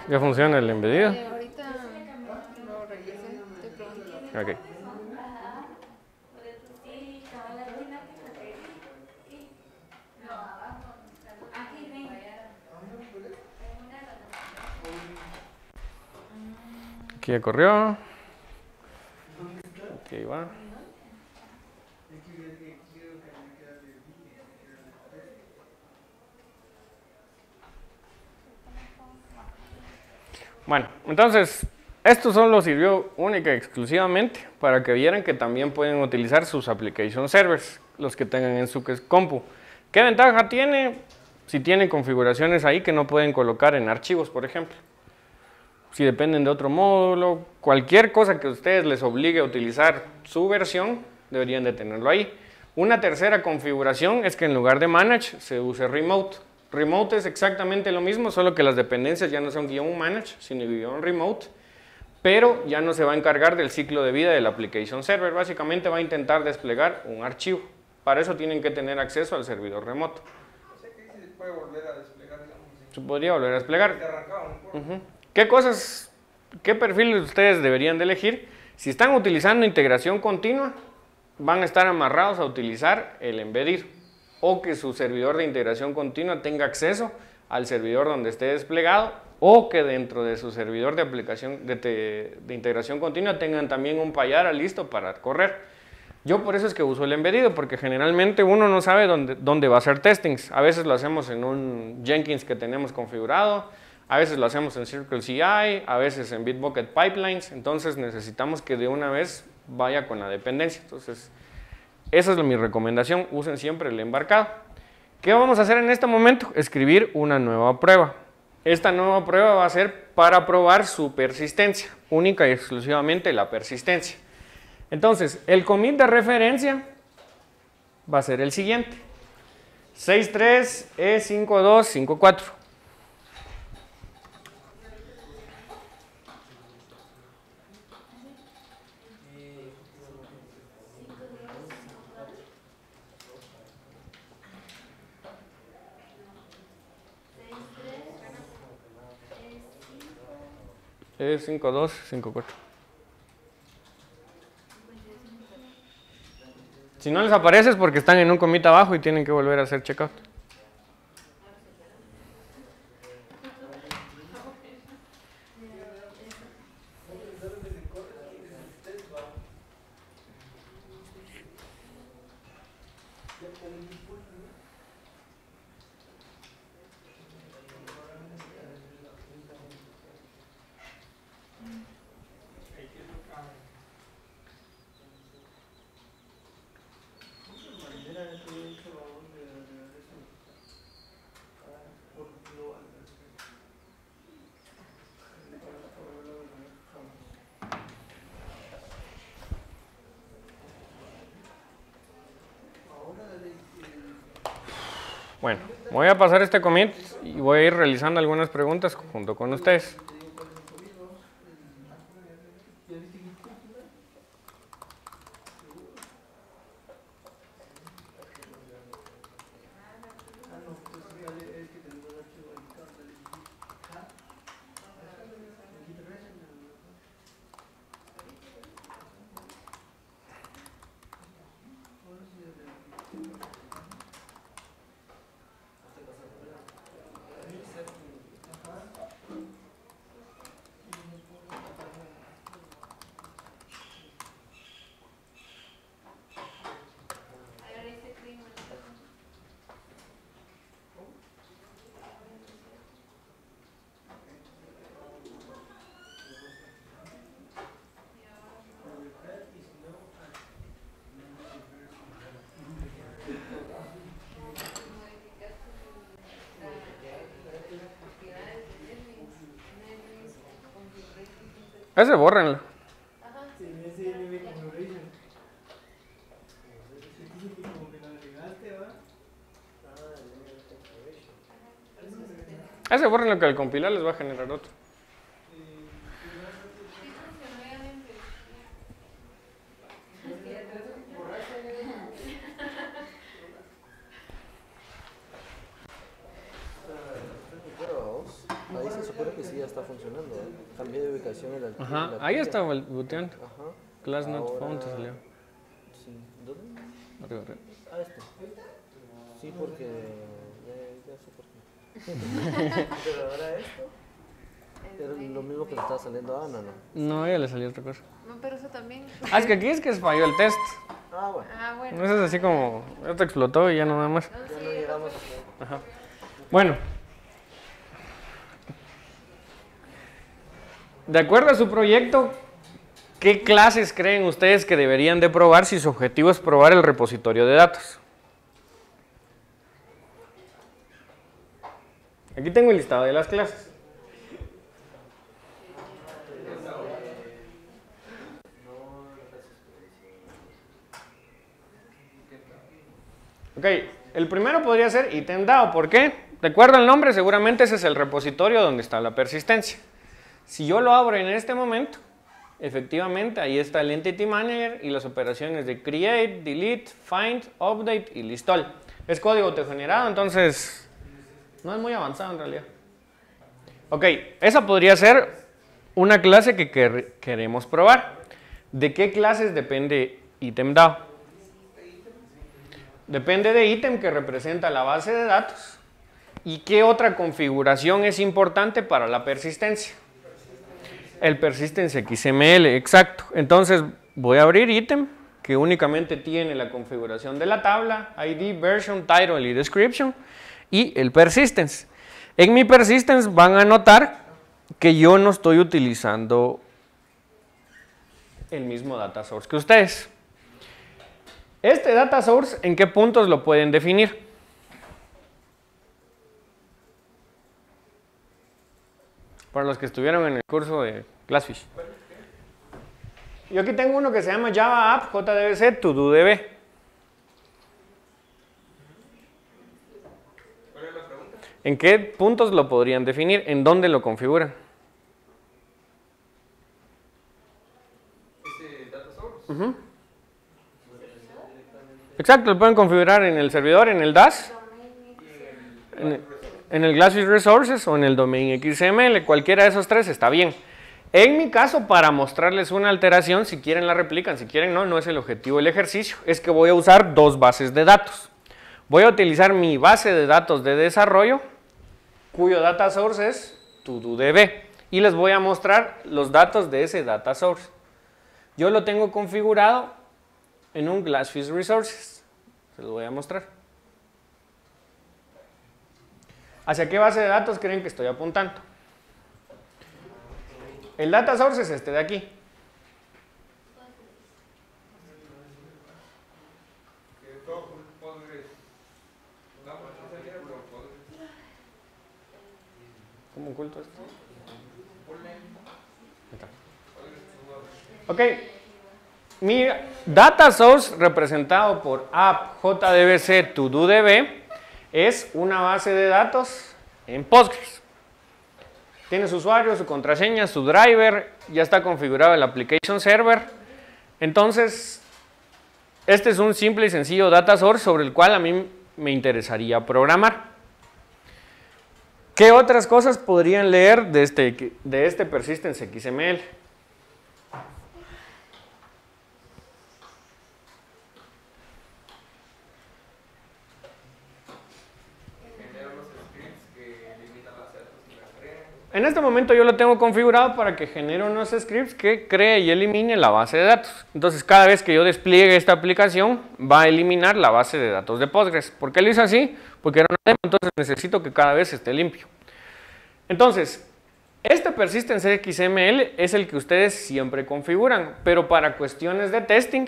¿Ya funciona el embedido? Ahorita lo regresé, te pregunto. Ok. Aquí ya corrió. Aquí va. Bueno, entonces, esto solo sirvió única y exclusivamente para que vieran que también pueden utilizar sus application servers, los que tengan en su compu. ¿Qué ventaja tiene? Si tienen configuraciones ahí que no pueden colocar en archivos, por ejemplo. Si dependen de otro módulo, cualquier cosa que a ustedes les obligue a utilizar su versión, deberían de tenerlo ahí. Una tercera configuración es que en lugar de manage se use remote. Remote es exactamente lo mismo, solo que las dependencias ya no son -manage, sino -remote, pero ya no se va a encargar del ciclo de vida del application server. Básicamente va a intentar desplegar un archivo. Para eso tienen que tener acceso al servidor remoto. O sea que ahí se puede volver a desplegar, digamos. Se podría volver a desplegar. Se arrancaba un poco. ¿Qué perfiles ustedes deberían de elegir? Si están utilizando integración continua, van a estar amarrados a utilizar el embedido, o que su servidor de integración continua tenga acceso al servidor donde esté desplegado, o que dentro de su servidor de aplicación de integración continua tengan también un Payara listo para correr. Yo por eso es que uso el embedido, porque generalmente uno no sabe dónde va a hacer testings. A veces lo hacemos en un Jenkins que tenemos configurado, a veces lo hacemos en CircleCI, a veces en Bitbucket Pipelines, entonces necesitamos que de una vez vaya con la dependencia. Entonces, esa es mi recomendación, usen siempre el embarcado. ¿Qué vamos a hacer en este momento? Escribir una nueva prueba. Esta nueva prueba va a ser para probar su persistencia, única y exclusivamente la persistencia. Entonces, el commit de referencia va a ser el siguiente: 63E5254. E5254. Si no les aparece es porque están en un commit abajo y tienen que volver a hacer checkout. Bueno, voy a pasar este commit y voy a ir realizando algunas preguntas junto con ustedes. Ese bórrenlo. Sí, ese enemy configuration. Como que lo agregaste, ¿va? El enemy configuration. Ese bórrenlo que al compilar les va a generar otro. Ahí se supone que sí ya está funcionando. Cambié de ubicación en la. Ajá, en la ahí tía. está booteando. Ajá. Class not Ahora- found te salió. Sí. ¿Dónde? Arriba, arriba. Ah, este. Sí, porque. Ya sé por qué. Pero ahora esto. Era lo mismo que le estaba saliendo a Ana, ¿no? No, ya le salió otra cosa. No, pero eso también. Ah, es que aquí es que falló el test. Ah, bueno. Ah, bueno. No es así como, ya te explotó y ya no nada más. No, Ya sí, no llegamos. Ajá. Bueno. De acuerdo a su proyecto, ¿qué clases creen ustedes que deberían de probar si su objetivo es probar el repositorio de datos? Aquí tengo el listado de las clases. Ok, el primero podría ser ítem DAO. ¿Por qué? De acuerdo al nombre, seguramente ese es el repositorio donde está la persistencia. Si yo lo abro en este momento, efectivamente ahí está el Entity Manager y las operaciones de Create, Delete, Find, Update y List All. Es código autogenerado, entonces no es muy avanzado en realidad. Ok, esa podría ser una clase que queremos probar. ¿De qué clases depende ítem DAO? Depende de ítem que representa la base de datos y qué otra configuración es importante para la persistencia. El persistence XML, exacto. Entonces voy a abrir ítem que únicamente tiene la configuración de la tabla, ID, version, title y description y el persistence. En mi persistence van a notar que yo no estoy utilizando el mismo data source que ustedes. Este data source, ¿en qué puntos lo pueden definir? Para los que estuvieron en el curso de Glassfish. Yo aquí tengo uno que se llama Java App JDBC ToDoDB. ¿Cuál es la pregunta? ¿En qué puntos lo podrían definir? ¿En dónde lo configuran? Ese data source. Ujú. Exacto, lo pueden configurar en el servidor, en el DAS, en el Glassfish Resources o en el domain XML. Cualquiera de esos tres está bien. En mi caso, para mostrarles una alteración, si quieren la replican, si quieren no, no es el objetivo del ejercicio. Es que voy a usar dos bases de datos. Voy a utilizar mi base de datos de desarrollo, cuyo data source es ToDoDB. Y les voy a mostrar los datos de ese data source. Yo lo tengo configurado en un Glassfish Resources. Se los voy a mostrar. ¿Hacia qué base de datos creen que estoy apuntando? El data source es este de aquí. Que todo Postgres. No, pues no sería, pero Postgres. ¿Cómo oculto esto? Ponle Ahí está. Ok. Mi data source representado por app JDBC ToDoDB es una base de datos en Postgres. Tiene su usuario, su contraseña, su driver, ya está configurado el application server. Entonces, este es un simple y sencillo data source sobre el cual a mí me interesaría programar. ¿Qué otras cosas podrían leer de este persistence XML? genera los scripts que limitan las datos y las crean. En este momento yo lo tengo configurado para que genere unos scripts que cree y elimine la base de datos. Entonces cada vez que yo despliegue esta aplicación va a eliminar la base de datos de Postgres. ¿Por qué lo hice así? Porque era una demo, entonces necesito que cada vez esté limpio. Entonces, este persistence XML es el que ustedes siempre configuran, pero para cuestiones de testing,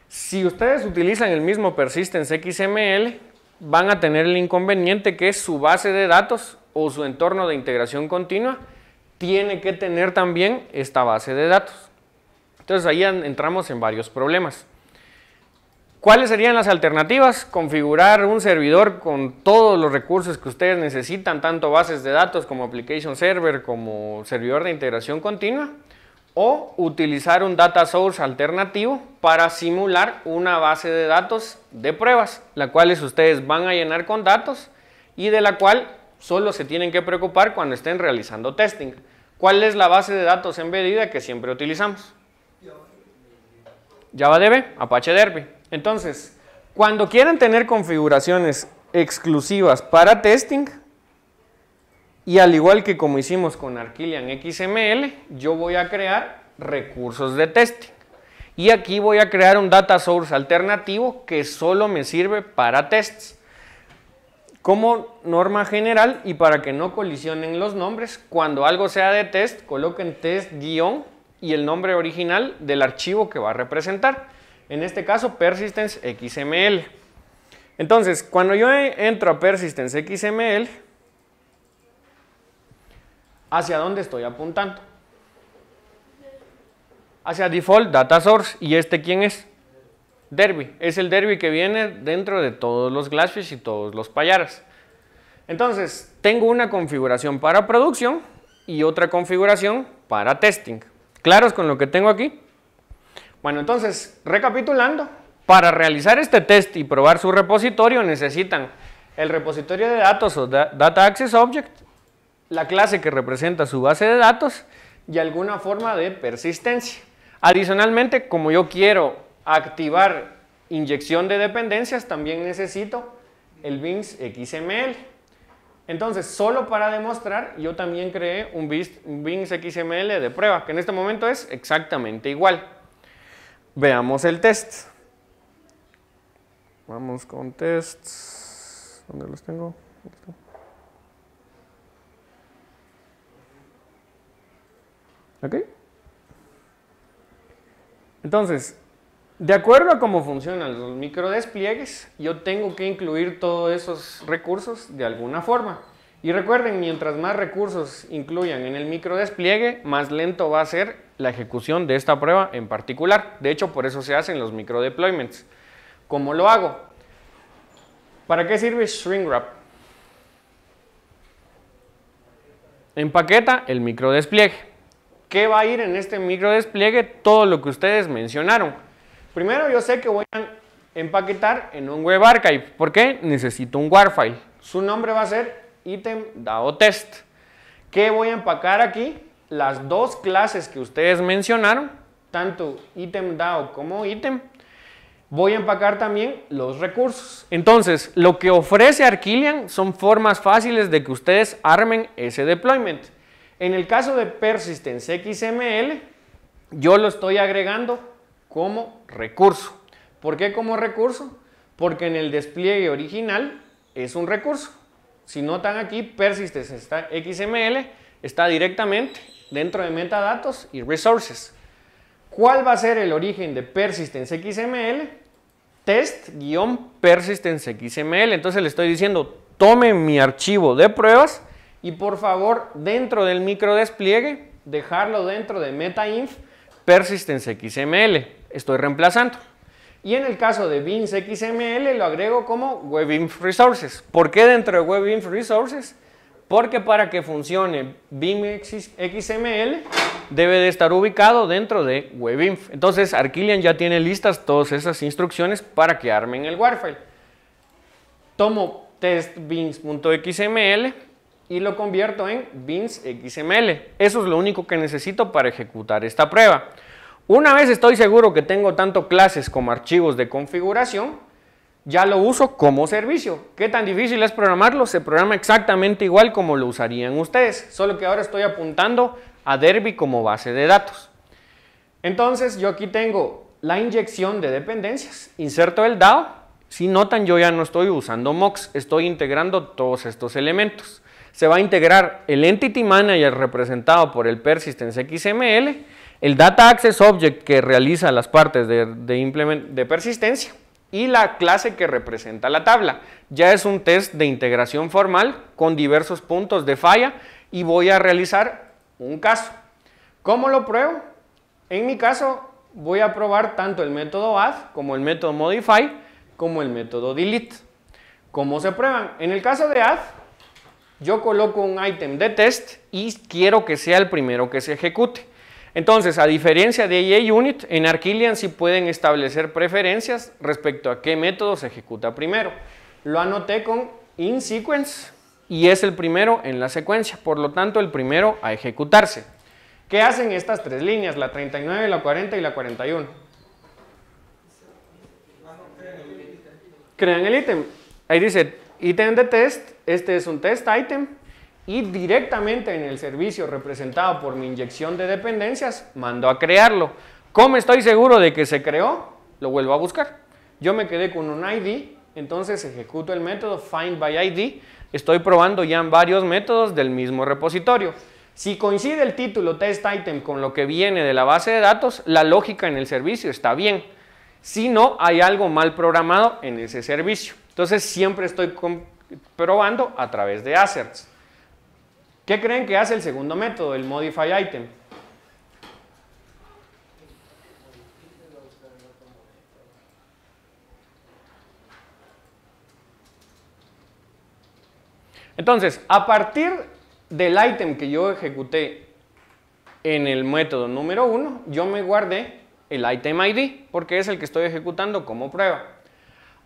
si ustedes utilizan el mismo persistence XML, van a tener el inconveniente que su base de datos o su entorno de integración continua tiene que tener también esta base de datos. Entonces ahí entramos en varios problemas. ¿Cuáles serían las alternativas? Configurar un servidor con todos los recursos que ustedes necesitan, tanto bases de datos como application server, como servidor de integración continua, o utilizar un data source alternativo para simular una base de datos de pruebas, la cual ustedes van a llenar con datos y de la cual solo se tienen que preocupar cuando estén realizando testing. ¿Cuál es la base de datos embedida que siempre utilizamos? JavaDB, Apache Derby. Entonces, cuando quieran tener configuraciones exclusivas para testing, y al igual que como hicimos con Arquillian XML, yo voy a crear recursos de testing. Y aquí voy a crear un data source alternativo que solo me sirve para tests. Como norma general y para que no colisionen los nombres, cuando algo sea de test, coloquen test- y el nombre original del archivo que va a representar. En este caso, Persistence XML. Entonces, cuando yo entro a Persistence XML, ¿hacia dónde estoy apuntando? Hacia Default Data Source. ¿Y este quién es? Derby. Es el Derby que viene dentro de todos los Glassfish y todos los Payaras. Entonces, tengo una configuración para producción y otra configuración para testing. ¿Claros con lo que tengo aquí? Bueno, entonces, recapitulando, para realizar este test y probar su repositorio necesitan el repositorio de datos o Data Access Object, la clase que representa su base de datos y alguna forma de persistencia. Adicionalmente, como yo quiero activar inyección de dependencias, también necesito el Beans XML. Entonces, solo para demostrar, yo también creé un Beans XML de prueba, que en este momento es exactamente igual. Veamos el test. Vamos con tests. ¿Dónde los tengo? ¿Ok? Entonces, de acuerdo a cómo funcionan los microdespliegues, yo tengo que incluir todos esos recursos de alguna forma. Y recuerden, mientras más recursos incluyan en el microdespliegue, más lento va a ser la ejecución de esta prueba en particular. De hecho, por eso se hacen los microdeployments. ¿Cómo lo hago? ¿Para qué sirve Shrink Wrap? Empaqueta el microdespliegue. ¿Qué va a ir en este microdespliegue? Todo lo que ustedes mencionaron. Primero, yo sé que voy a empaquetar en un Web Archive. ¿Por qué? Necesito un WAR file. Su nombre va a ser item.dao.test. ¿Qué voy a empacar aquí? Las dos clases que ustedes mencionaron, tanto item.dao como item. Voy a empacar también los recursos. Entonces, lo que ofrece Arquillian son formas fáciles de que ustedes armen ese deployment. En el caso de Persistence XML, yo lo estoy agregando como recurso. ¿Por qué como recurso? Porque en el despliegue original es un recurso. Si notan aquí, Persistence XML está directamente dentro de metadatos y resources. ¿Cuál va a ser el origen de Persistence XML? Test-Persistence XML. Entonces le estoy diciendo, tome mi archivo de pruebas y por favor, dentro del microdespliegue, dejarlo dentro de metainf Persistence XML. Estoy reemplazando. Y en el caso de Beans XML lo agrego como WebInf Resources. ¿Por qué dentro de WebInf Resources? Porque para que funcione Beans XML debe de estar ubicado dentro de WebInf. Entonces Arquillian ya tiene listas todas esas instrucciones para que armen el WAR file. Tomo testbeans.xml y lo convierto en Beans XML. Eso es lo único que necesito para ejecutar esta prueba. Una vez estoy seguro que tengo tanto clases como archivos de configuración, ya lo uso como servicio. ¿Qué tan difícil es programarlo? Se programa exactamente igual como lo usarían ustedes, solo que ahora estoy apuntando a Derby como base de datos. Entonces yo aquí tengo la inyección de dependencias, inserto el DAO. Si notan, yo ya no estoy usando mocks, estoy integrando todos estos elementos. Se va a integrar el Entity Manager representado por el Persistence XML, el Data Access Object que realiza las partes de persistencia y la clase que representa la tabla. Ya es un test de integración formal con diversos puntos de falla y voy a realizar un caso. ¿Cómo lo pruebo? En mi caso voy a probar tanto el método add como el método modify como el método delete. ¿Cómo se prueban? En el caso de add, yo coloco un ítem de test y quiero que sea el primero que se ejecute. Entonces, a diferencia de JUnit, en Arquillian sí pueden establecer preferencias respecto a qué método se ejecuta primero. Lo anoté con inSequence y es el primero en la secuencia, por lo tanto el primero a ejecutarse. ¿Qué hacen estas tres líneas? La 39, la 40 y la 41. Crean el ítem. Ahí dice ítem de test, este es un test item. Y directamente en el servicio representado por mi inyección de dependencias, mando a crearlo. ¿Cómo estoy seguro de que se creó? Lo vuelvo a buscar. Yo me quedé con un ID, entonces ejecuto el método findById. Estoy probando ya en varios métodos del mismo repositorio. Si coincide el título test item con lo que viene de la base de datos, la lógica en el servicio está bien. Si no, hay algo mal programado en ese servicio. Entonces siempre estoy probando a través de asserts. ¿Qué creen que hace el segundo método, el modify item? Entonces, a partir del item que yo ejecuté en el método número 1, yo me guardé el item ID, porque es el que estoy ejecutando como prueba.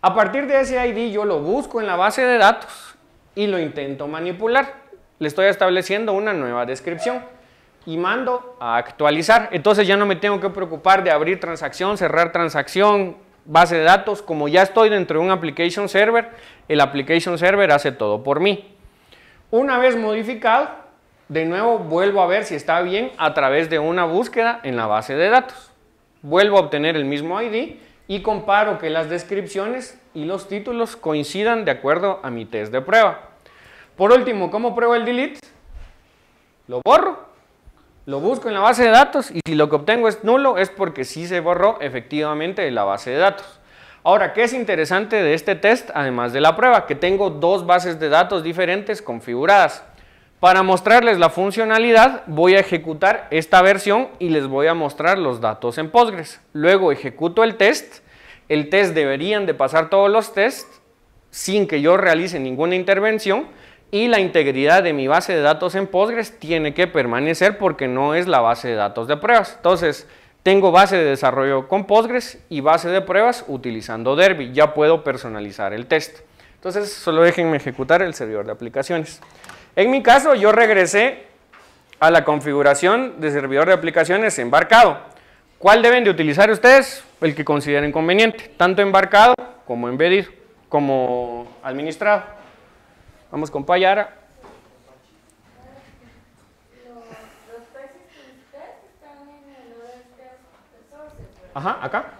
A partir de ese ID yo lo busco en la base de datos y lo intento manipular. Le estoy estableciendo una nueva descripción y mando a actualizar. Entonces ya no me tengo que preocupar de abrir transacción, cerrar transacción, base de datos. Como ya estoy dentro de un application server, el application server hace todo por mí. Una vez modificado, de nuevo vuelvo a ver si está bien a través de una búsqueda en la base de datos. Vuelvo a obtener el mismo ID y comparo que las descripciones y los títulos coincidan de acuerdo a mi test de prueba. Por último, ¿cómo pruebo el delete? Lo borro, lo busco en la base de datos y si lo que obtengo es nulo es porque sí se borró efectivamente de la base de datos. Ahora, ¿qué es interesante de este test además de la prueba? Que tengo dos bases de datos diferentes configuradas. Para mostrarles la funcionalidad voy a ejecutar esta versión y les voy a mostrar los datos en Postgres. Luego ejecuto el test deberían de pasar todos los tests sin que yo realice ninguna intervención. Y la integridad de mi base de datos en Postgres tiene que permanecer porque no es la base de datos de pruebas. Entonces, tengo base de desarrollo con Postgres y base de pruebas utilizando Derby. Ya puedo personalizar el test. Entonces, solo déjenme ejecutar el servidor de aplicaciones. En mi caso, yo regresé a la configuración de servidor de aplicaciones embarcado. ¿Cuál deben de utilizar ustedes? El que consideren conveniente, tanto embarcado como embedido, como administrado. Vamos con Payara. Los persistence test están en el other test sources, ¿verdad? Ajá, acá.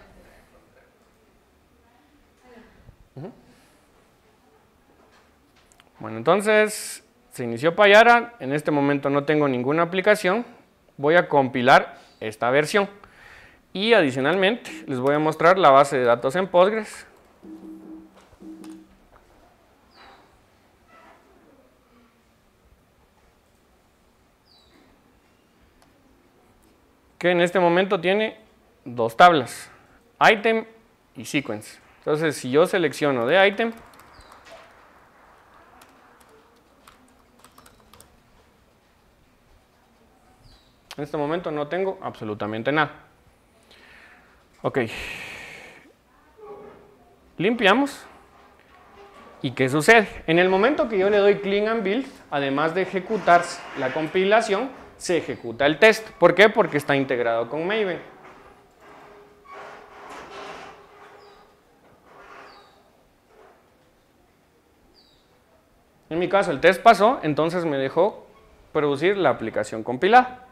Bueno, entonces se inició Payara. En este momento no tengo ninguna aplicación. Voy a compilar esta versión. Y adicionalmente les voy a mostrar la base de datos en Postgres. Que en este momento tiene dos tablas, item y sequence. Entonces, si yo selecciono de item, en este momento no tengo absolutamente nada. Ok. Limpiamos. ¿Y qué sucede? En el momento que yo le doy clean and build, además de ejecutar la compilación, se ejecuta el test. ¿Por qué? Porque está integrado con Maven. En mi caso el test pasó, entonces me dejó producir la aplicación compilada.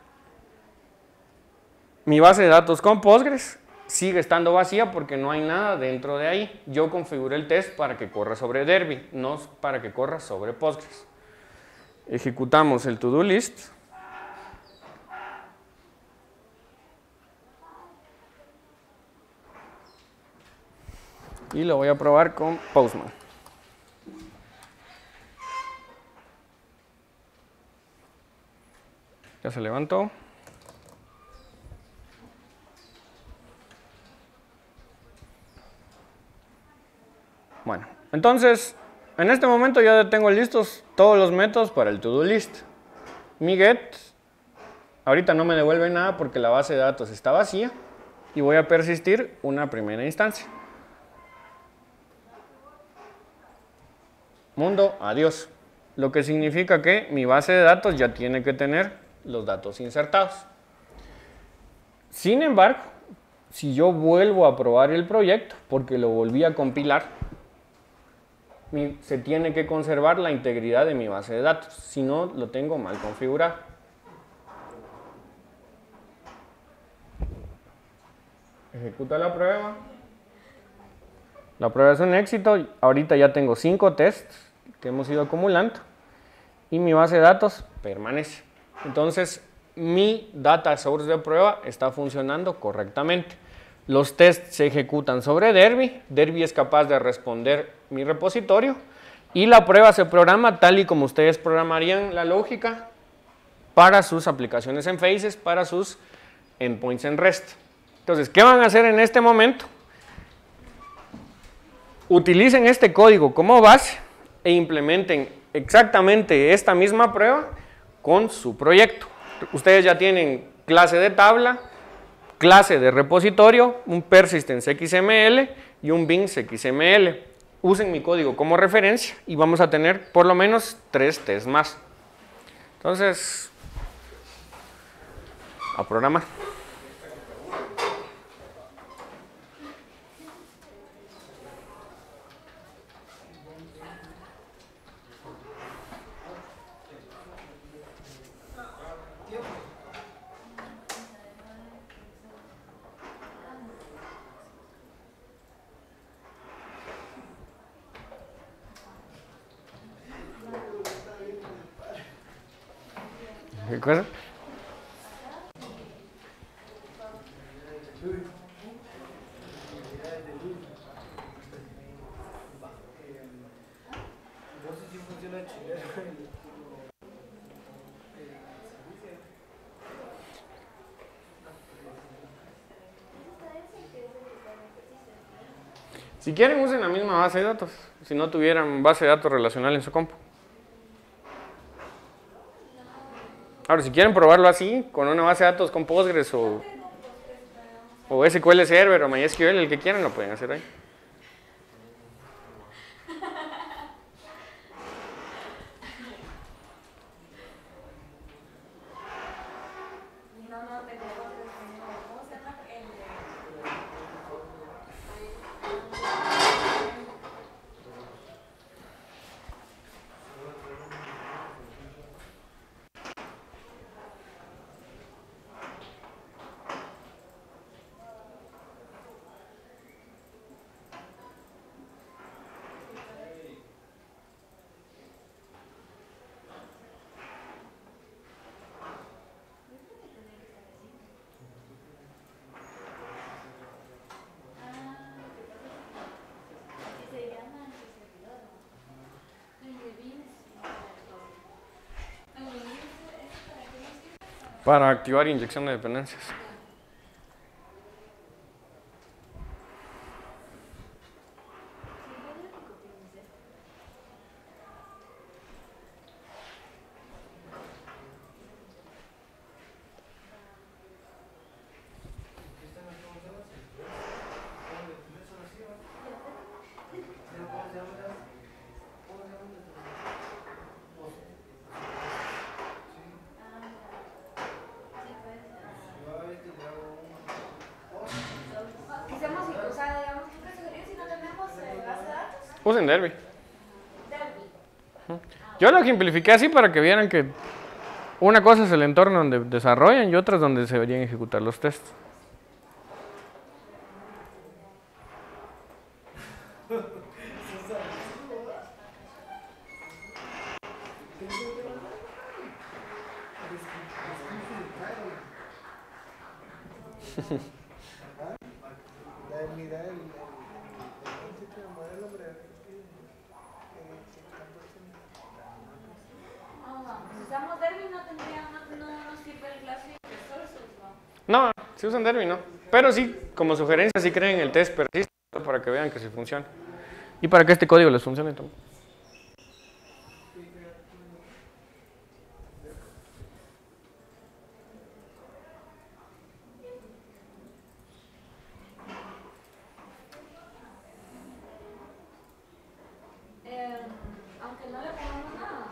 Mi base de datos con Postgres sigue estando vacía porque no hay nada dentro de ahí. Yo configuré el test para que corra sobre Derby, no para que corra sobre Postgres. Ejecutamos el to-do list. Y lo voy a probar con Postman. Ya se levantó. Bueno, entonces, en este momento ya tengo listos todos los métodos para el to-do list. Mi get, ahorita no me devuelve nada porque la base de datos está vacía y voy a persistir una primera instancia. Mundo, adiós. Lo que significa que mi base de datos ya tiene que tener los datos insertados. Sin embargo, si yo vuelvo a probar el proyecto, porque lo volví a compilar, se tiene que conservar la integridad de mi base de datos, si no lo tengo mal configurado. Ejecuta la prueba. La prueba es un éxito. Ahorita ya tengo 5 tests que hemos ido acumulando y mi base de datos permanece. Entonces, mi data source de prueba está funcionando correctamente. Los tests se ejecutan sobre Derby. Derby es capaz de responder mi repositorio y la prueba se programa tal y como ustedes programarían la lógica para sus aplicaciones en Faces, para sus endpoints en REST. Entonces, ¿qué van a hacer en este momento? Utilicen este código como base e implementen exactamente esta misma prueba con su proyecto. Ustedes ya tienen clase de tabla, clase de repositorio, un persistence XML y un beans XML. Usen mi código como referencia y vamos a tener por lo menos 3 tests más. Entonces, a programar. ¿Qué cosa? Si quieren, usen la misma base de datos, si no tuvieran base de datos relacional en su compu. Ahora, si quieren probarlo así, con una base de datos con Postgres o SQL Server o MySQL, el que quieran, lo pueden hacer ahí. Para activar inyección de dependencias. Usen Derby. Yo lo simplifiqué así para que vieran que una cosa es el entorno donde desarrollan y otra es donde se deberían ejecutar los tests. Si usamos Derby no sirve el Glassfish Resources, No, si usan Derby no. Pero sí, como sugerencia, sí creen el test persiste para que vean que sí funciona. Y para que este código les funcione también. Aunque no le pongamos nada.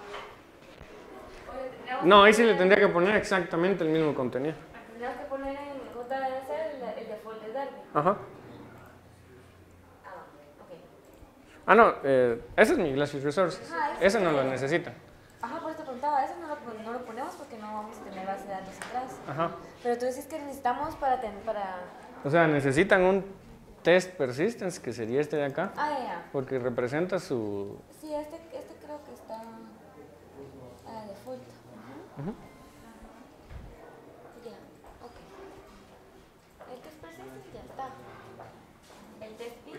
O le tendríamos No, ahí que sí le poner- tendría que poner exactamente el mismo contenido. Tendríamos que poner en JDBC el default de Derby. Ajá. Ah, ok. Ah, no, ese es mi Glassfish Resources. Ajá, Ese no lo necesita. Ajá, pues te preguntaba, eso no lo ponemos porque no vamos a tener base de datos atrás. Ajá. Pero tú dices que necesitamos para O sea, necesitan un test persistence, que sería este de acá, Ah, ya. porque representa su... Sí, este creo que está a default. Ujú. Ya, ok. El test persistence ya está. El test bit.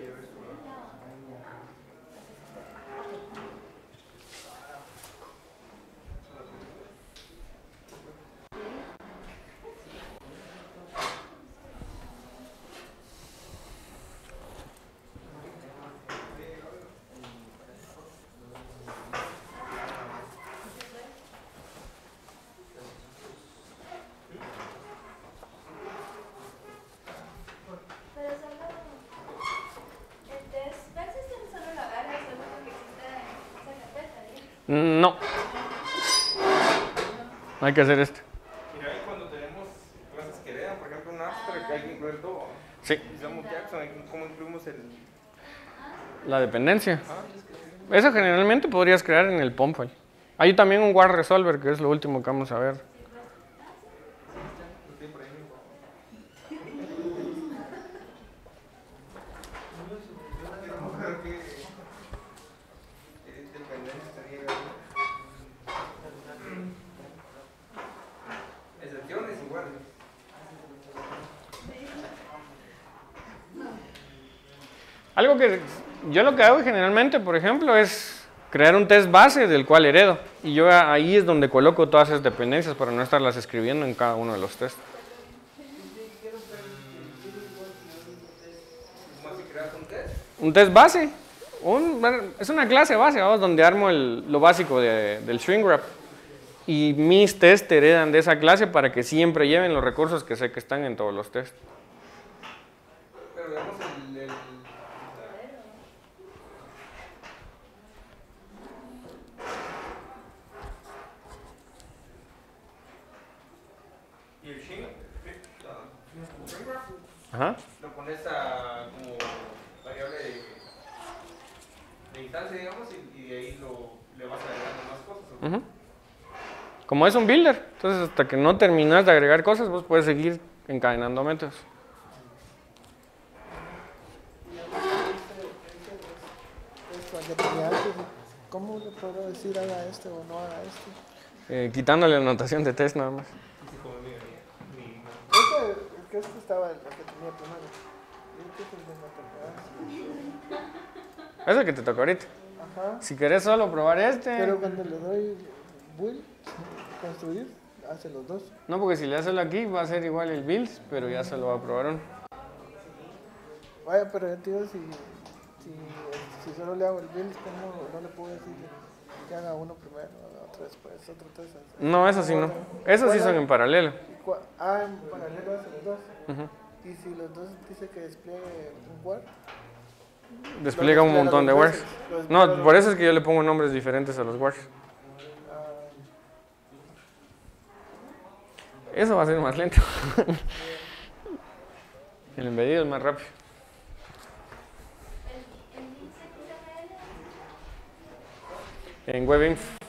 Pero solo el test persistence solo lo agarra solo porque existe esa carpeta, ¿eh? No. Hay que hacer esto. Mira, ahí cuando tenemos clases que heredan, por ejemplo, un abstract, hay que incluir todo. Sí, Usamos Jackson, ¿cómo incluimos el...? la dependencia. Eso generalmente podrías crear en el POM file. Hay también un War Resolver, que es lo último que vamos a ver. Excepciones igual. Algo que yo lo que hago generalmente, por ejemplo, es crear un test base del cual heredo. Y yo ahí es donde coloco todas esas dependencias para no estarlas escribiendo en cada uno de los tests. ¿Cómo así creas un test? Un test base. Es una clase base, vamos, donde armo lo básico del shrink wrap. Y mis tests heredan de esa clase para que siempre lleven los recursos que sé que están en todos los tests. Pero digamos y el shrink, Ajá. lo pones a como variable de instancia, digamos, y de ahí le vas agregando más cosas. ¿O? Ujú. Como es un builder, entonces hasta que no terminas de agregar cosas, vos puedes seguir encadenando métodos. Esto que tenía antes, ¿cómo le puedo decir haga esto o no haga esto? Quitándole la notación de test nada más. Este estaba el que tenía primero. Este es el de la temporada. Eso que te toca ahorita. Ajá. Si querés solo probar este. Pero cuando le doy build, construir, hace los dos. No, porque si le haces aquí va a ser igual el build, pero ya se lo va a probar uno. Vaya, pero yo te digo, si solo le hago el build, ¿cómo no le puedo decir que haga uno primero, otro después, otro después? No, eso sí no. Esos sí son en paralelo. En paralelo hace los dos. Ujú. Y si los dos dice que despliegue un war, Despliega un despliega montón de dos wars. veces, lo despliega No, dos por eso es que yo le pongo nombres diferentes a los wars. Eso va a ser más lento. El embedido es más rápido. En WebInf.